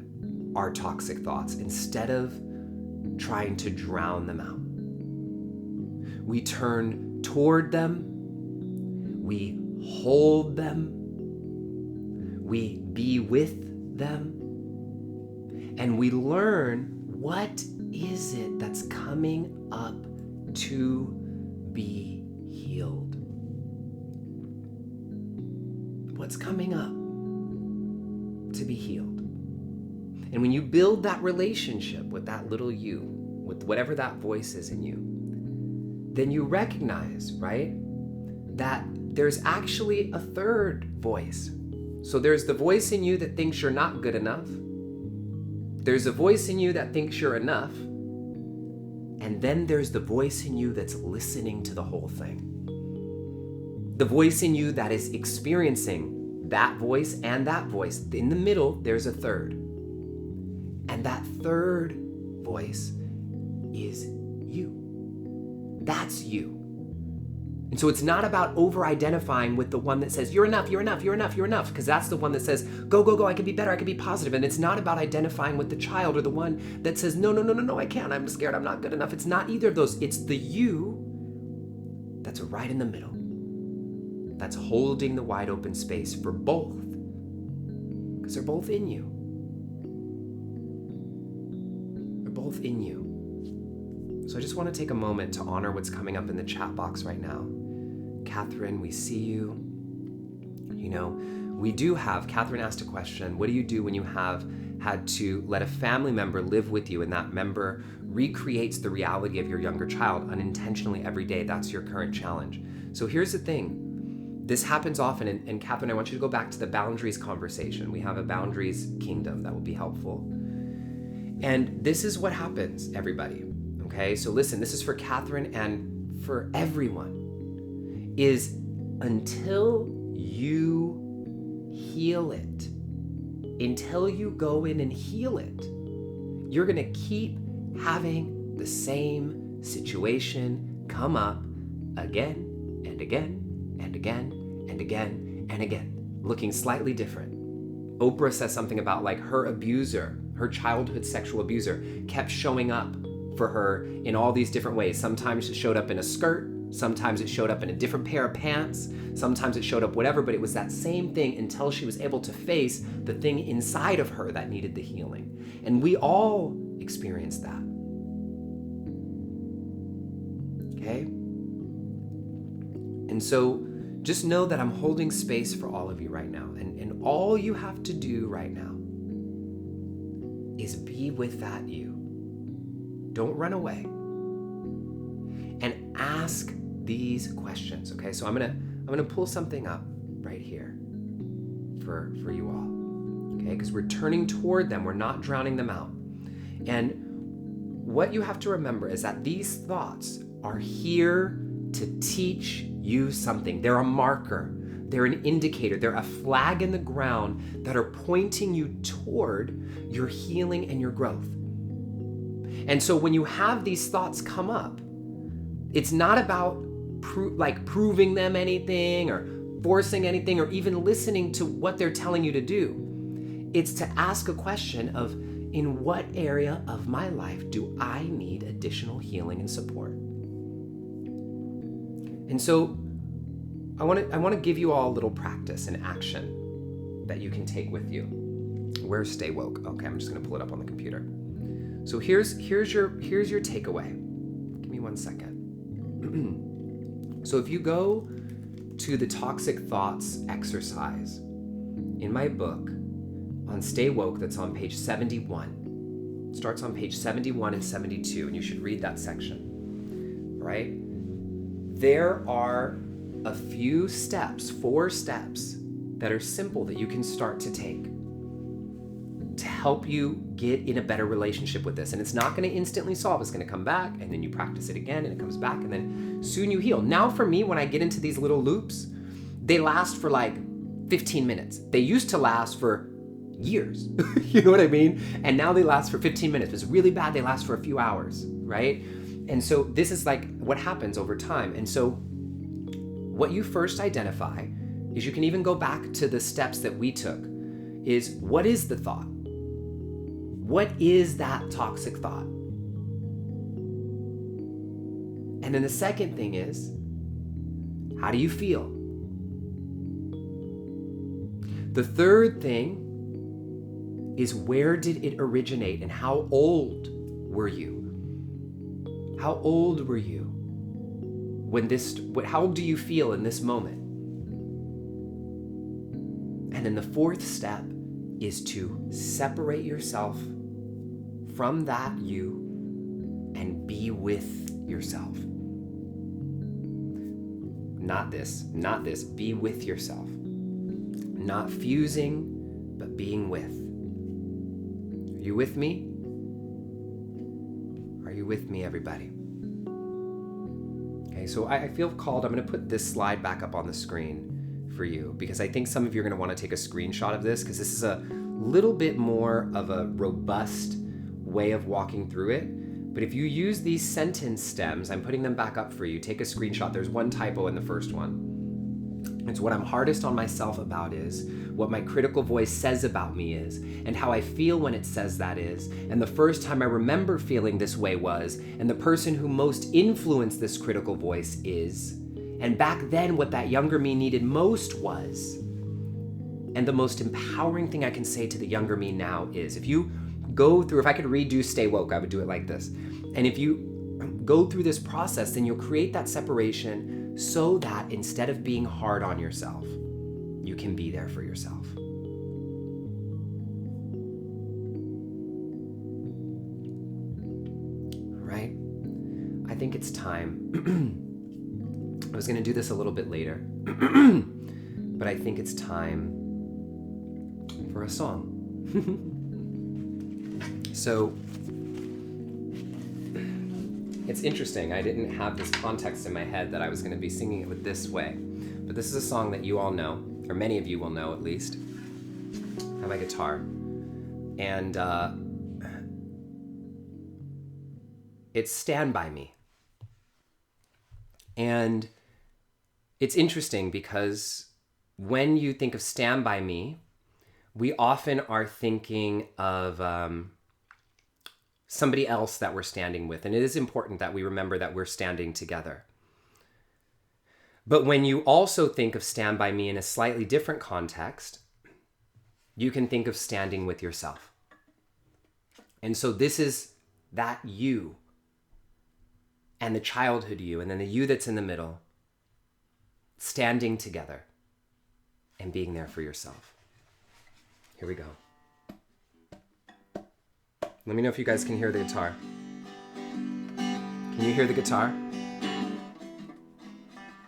our toxic thoughts instead of trying to drown them out. We turn toward them. We hold them. We be with them. And we learn what is it that's coming up to be healed. What's coming up to be healed? And when you build that relationship with that little you, with whatever that voice is in you, then you recognize, right, that there's actually a third voice. So there's the voice in you that thinks you're not good enough. There's a voice in you that thinks you're enough. And then there's the voice in you that's listening to the whole thing. The voice in you that is experiencing that voice and that voice. In the middle, there's a third. And that third voice is you. That's you. And so it's not about over-identifying with the one that says, you're enough, you're enough, you're enough, you're enough, because that's the one that says, go, go, go, I can be better, I can be positive. And it's not about identifying with the child or the one that says, no, no, no, no, no, I can't, I'm scared, I'm not good enough. It's not either of those. It's the you that's right in the middle, that's holding the wide open space for both, because they're both in you. They're both in you. So I just want to take a moment to honor what's coming up in the chat box right now. Catherine, we see you. You know, we do have, Catherine asked a question, what do you do when you have had to let a family member live with you and that member recreates the reality of your younger child unintentionally every day? That's your current challenge. So here's the thing. This happens often, and Catherine, I want you to go back to the boundaries conversation. We have a boundaries kingdom that will be helpful. And this is what happens, everybody. Okay, so listen, this is for Catherine and for everyone, is until you heal it, until you go in and heal it, you're gonna keep having the same situation come up again and again and again and again and again, looking slightly different. Oprah says something about like her abuser, her childhood sexual abuser, kept showing up for her in all these different ways. Sometimes it showed up in a skirt, sometimes it showed up in a different pair of pants, sometimes it showed up whatever, but it was that same thing until she was able to face the thing inside of her that needed the healing. And we all experience that. Okay? And so just know that I'm holding space for all of you right now. And all you have to do right now is be with that you. Don't run away. And ask these questions, okay? So I'm gonna pull something up right here for you all, okay? Because we're turning toward them, we're not drowning them out. And what you have to remember is that these thoughts are here to teach you something. They're a marker, they're an indicator, they're a flag in the ground that are pointing you toward your healing and your growth. And so when you have these thoughts come up, it's not about proving them anything or forcing anything or even listening to what they're telling you to do. It's to ask a question of, in what area of my life do I need additional healing and support? And so I want to give you all a little practice and action that you can take with you. Where's Stay Woke? Okay, I'm just going to pull it up on the computer. So here's your takeaway. Give me 1 second. So if you go to the toxic thoughts exercise in my book on Stay Woke, that's on page 71. It starts on page 71 and 72, and you should read that section, right? There are a few steps, 4 steps that are simple that you can start to take to help you get in a better relationship with this. And it's not going to instantly solve. It's going to come back, and then you practice it again, and it comes back, and then soon you heal. Now for me, when I get into these little loops, they last for like 15 minutes. They used to last for years, you know what I mean? And now they last for 15 minutes. If it's really bad, they last for a few hours, right? And so this is like what happens over time. And so what you first identify is, you can even go back to the steps that we took, is what is the thought? What is that toxic thought? And then the second thing is, how do you feel? The third thing is, where did it originate and how old were you? How old were you when how do you feel in this moment? And then the fourth step is to separate yourself from that you and be with yourself. Not this, be with yourself. Not fusing, but being with. Are you with me? Are you with me, everybody? Okay, so I feel called. I'm going to put this slide back up on the screen for you because I think some of you are going to want to take a screenshot of this because this is a little bit more of a robust way of walking through it. But if you use these sentence stems, I'm putting them back up for you. Take a screenshot. There's one typo in the first one. It's what I'm hardest on myself about is, what my critical voice says about me is, and how I feel when it says that is, and the first time I remember feeling this way was, and the person who most influenced this critical voice is, and back then what that younger me needed most was. And the most empowering thing I can say to the younger me now is, if you go through, if I could redo Stay Woke, I would do it like this. And if you go through this process, then you'll create that separation so that instead of being hard on yourself, you can be there for yourself. All right? I think it's time. I was going to do this a little bit later, but I think it's time for a song. So, it's interesting. I didn't have this context in my head that I was going to be singing it with this way. But this is a song that you all know, or many of you will know at least. I have my guitar. And it's Stand By Me. And it's interesting because when you think of Stand By Me, we often are thinking of somebody else that we're standing with. And it is important that we remember that we're standing together. But when you also think of Stand By Me in a slightly different context, you can think of standing with yourself. And so this is that you and the childhood you, and then the you that's in the middle, standing together and being there for yourself. Here we go. Let me know if you guys can hear the guitar. Can you hear the guitar?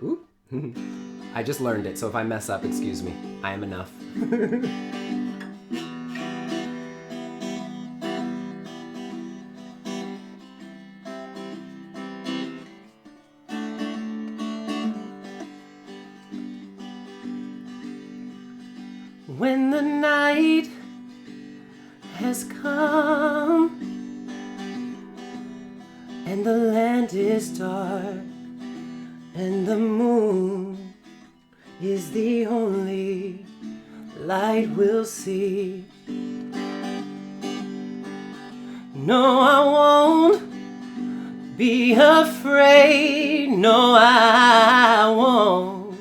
Ooh. I just learned it, so if I mess up, excuse me. I am enough. When the night has come and the land is dark and the moon is the only light we'll see. No, I won't be afraid. No, I won't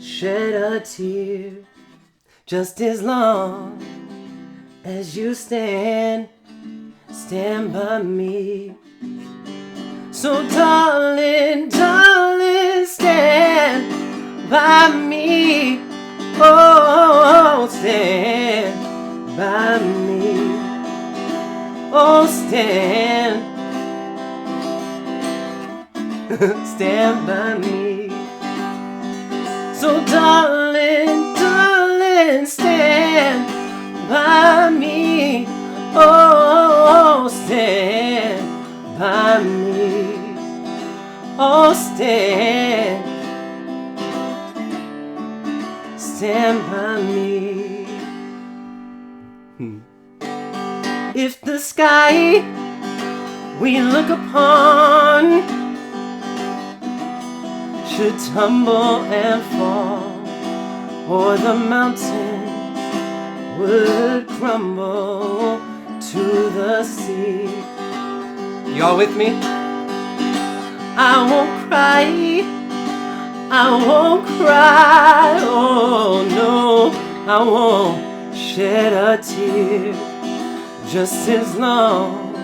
shed a tear, just as long as you stand by me. So darling, darling, stand by me. Oh, stand by me. Oh, stand by me. So darling, darling, stand by me. Oh, stand by me. Oh, stand by me. If the sky we look upon should tumble and fall, or the mountains would crumble to the sea. Y'all with me? I won't cry, I won't cry, oh no, I won't shed a tear, just as long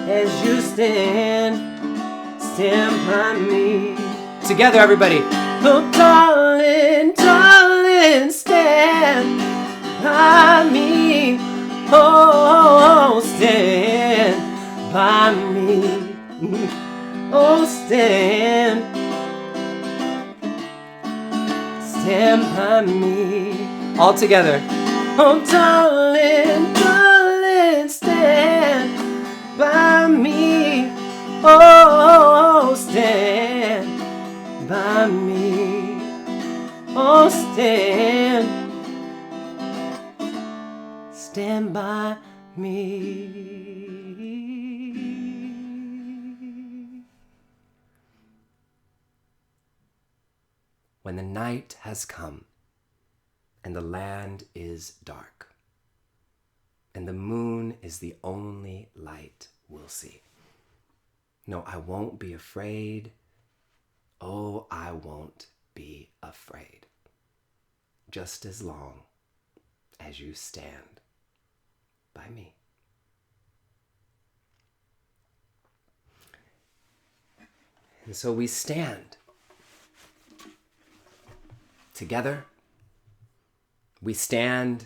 as you stand by me. Together, everybody. Oh, darling, darling, stand by me. Oh, stand by me. Oh, stand by me. All together. Oh, darling, darling, stand by me. stand by me. When the night has come and the land is dark and the moon is the only light we'll see. No, I won't be afraid. Oh, I won't be afraid. Just as long as you stand by me. And so we stand together. We stand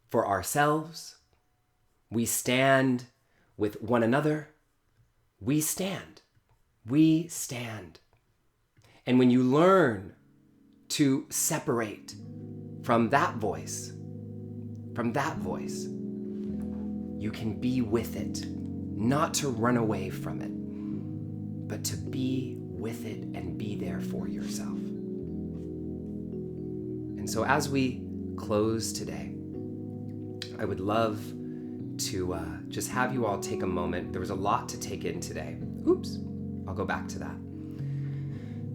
for ourselves. We stand with one another. We stand. We stand. And when you learn to separate from that voice, you can be with it, not to run away from it, but to be with it and be there for yourself. And so as we close today, I would love to just have you all take a moment. There was a lot to take in today. Oops, I'll go back to that.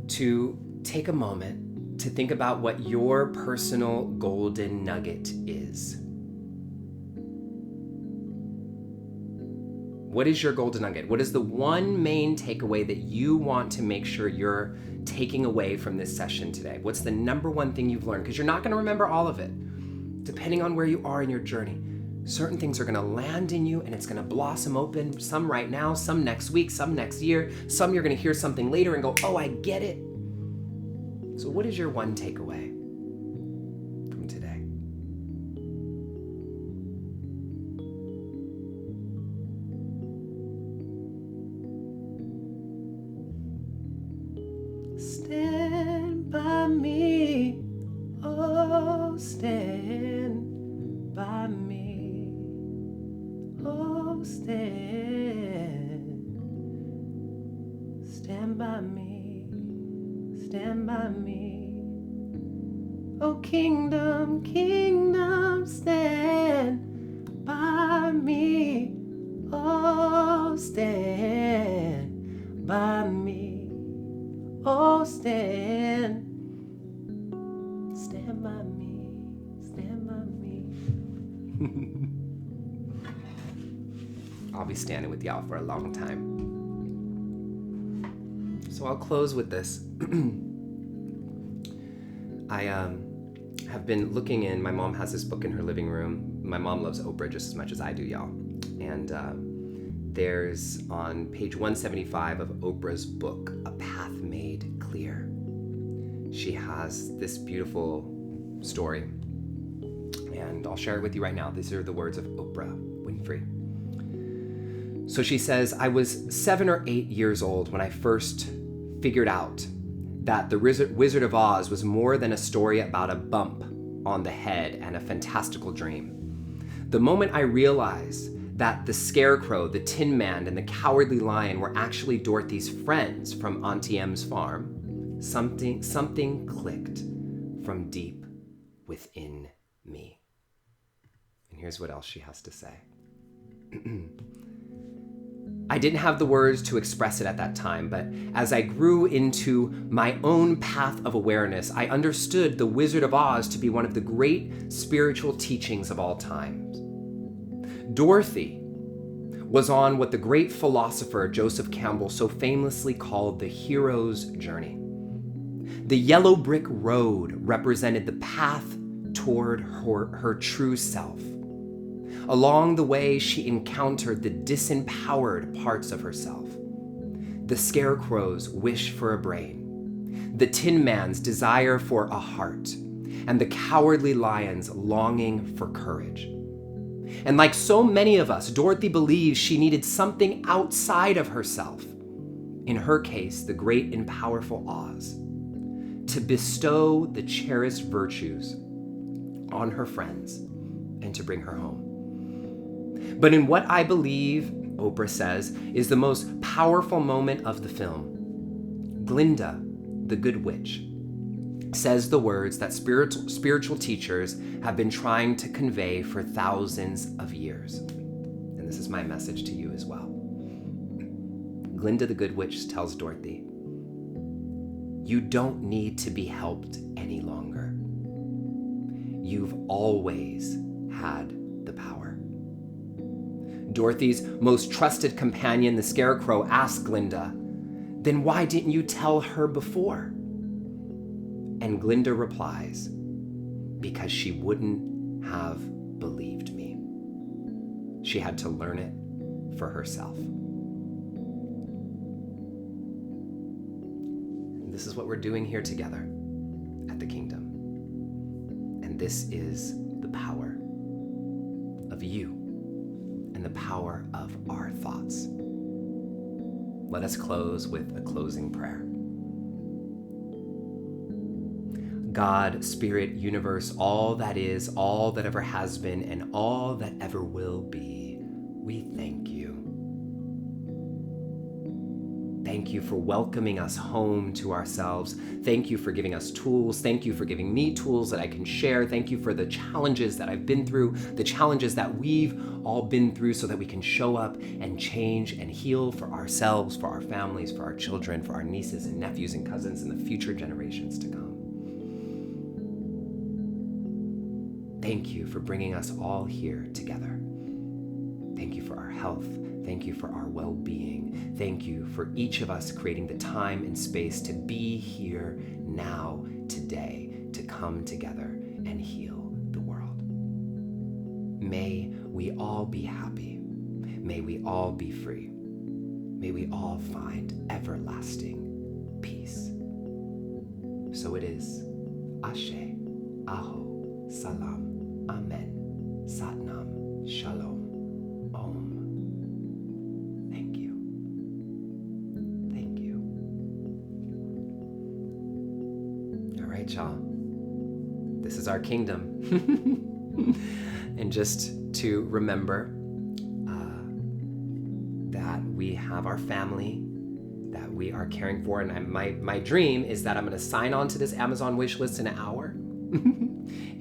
To take a moment to think about what your personal golden nugget is. What is your golden nugget? What is the one main takeaway that you want to make sure you're taking away from this session today? What's the number one thing you've learned? Because you're not going to remember all of it. Depending on where you are in your journey, certain things are going to land in you and it's going to blossom open. Some right now, some next week, some next year. Some you're going to hear something later and go, oh, I get it. So what is your one takeaway from today? Stand by me, oh, stand by me, oh, stand by me, stand by me, oh, kingdom, kingdom, stand by me, oh, stand by me. Oh, stand by me, stand by me. I'll be standing with y'all for a long time. So I'll close with this. I have been looking in, my mom has this book in her living room. My mom loves Oprah just as much as I do, y'all. And there's on page 175 of Oprah's book, A Path Made Clear. She has this beautiful story, and I'll share it with you right now. These are the words of Oprah Winfrey. So she says, I was 7 or 8 years old when I first figured out that The Wizard of Oz was more than a story about a bump on the head and a fantastical dream. The moment I realized that the Scarecrow, the Tin Man, and the Cowardly Lion were actually Dorothy's friends from Auntie M's farm, something clicked from deep within me. And here's what else she has to say. I didn't have the words to express it at that time, but as I grew into my own path of awareness, I understood the Wizard of Oz to be one of the great spiritual teachings of all time. Dorothy was on what the great philosopher Joseph Campbell so famously called the hero's journey. The yellow brick road represented the path toward her true self. Along the way, she encountered the disempowered parts of herself. The Scarecrow's wish for a brain, the Tin Man's desire for a heart, and the Cowardly Lion's longing for courage. And like so many of us, Dorothy believes she needed something outside of herself, in her case, the great and powerful Oz, to bestow the cherished virtues on her friends and to bring her home. But in what I believe, Oprah says, is the most powerful moment of the film, Glinda, the Good Witch, says the words that spiritual teachers have been trying to convey for thousands of years. And this is my message to you as well. Glinda the Good Witch tells Dorothy, you don't need to be helped any longer. You've always had the power. Dorothy's most trusted companion, the Scarecrow, asked Glinda, then why didn't you tell her before? And Glinda replies, because she wouldn't have believed me. She had to learn it for herself. And this is what we're doing here together at the Kingdom. And this is the power of you and the power of our thoughts. Let us close with a closing prayer. God, Spirit, Universe, all that is, all that ever has been, and all that ever will be, we thank you. Thank you for welcoming us home to ourselves. Thank you for giving us tools. Thank you for giving me tools that I can share. Thank you for the challenges that I've been through, the challenges that we've all been through so that we can show up and change and heal for ourselves, for our families, for our children, for our nieces and nephews and cousins and the future generations to come. Thank you for bringing us all here together. Thank you for our health. Thank you for our well-being. Thank you for each of us creating the time and space to be here now, today, to come together and heal the world. May we all be happy. May we all be free. May we all find everlasting peace. So it is. Ashe, Aho, Salam, Amen, Satnam, Shalom. Y'all. This is our kingdom. And just to remember that we have our family that we are caring for, and my dream is that I'm going to sign on to this Amazon wish list in an hour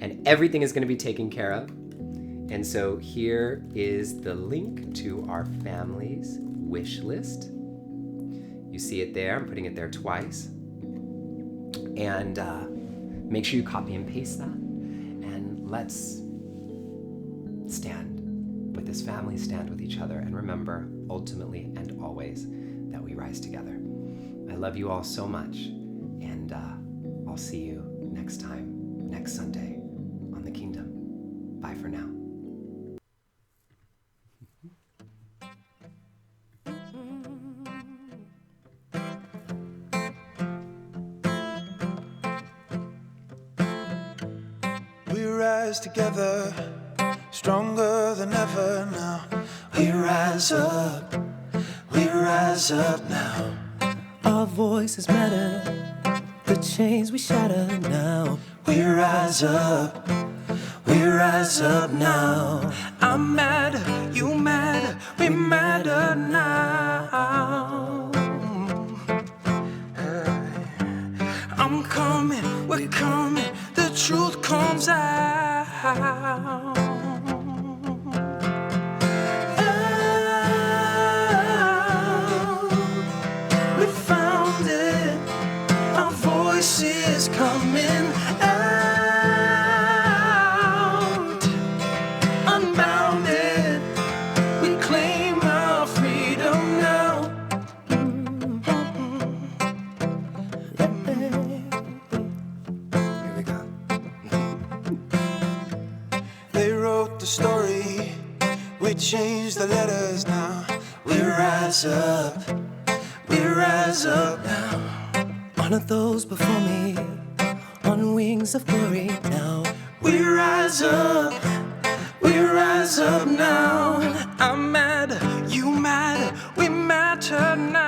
and everything is going to be taken care of. And so here is the link to our family's wish list. You see it there. I'm putting it there twice. And make sure you copy and paste that, and let's stand with this family, stand with each other, and remember, ultimately and always, that we rise together. I love you all so much, and I'll see you next time, next Sunday on The Kingdom. Bye for now. We rise together, stronger than ever now. We rise up now. Our voices matter, the chains we shatter now. We rise up now. I'm mad, you mad, we matter now. I'm coming, we're coming, the truth comes out. We found it, our voices coming out. Unbounded, we claim our freedom now. Here we go. They wrote the story, we changed the letters now. We rise up now. One of those before me, on wings of glory now. We rise up now. I'm mad, you mad, we matter now.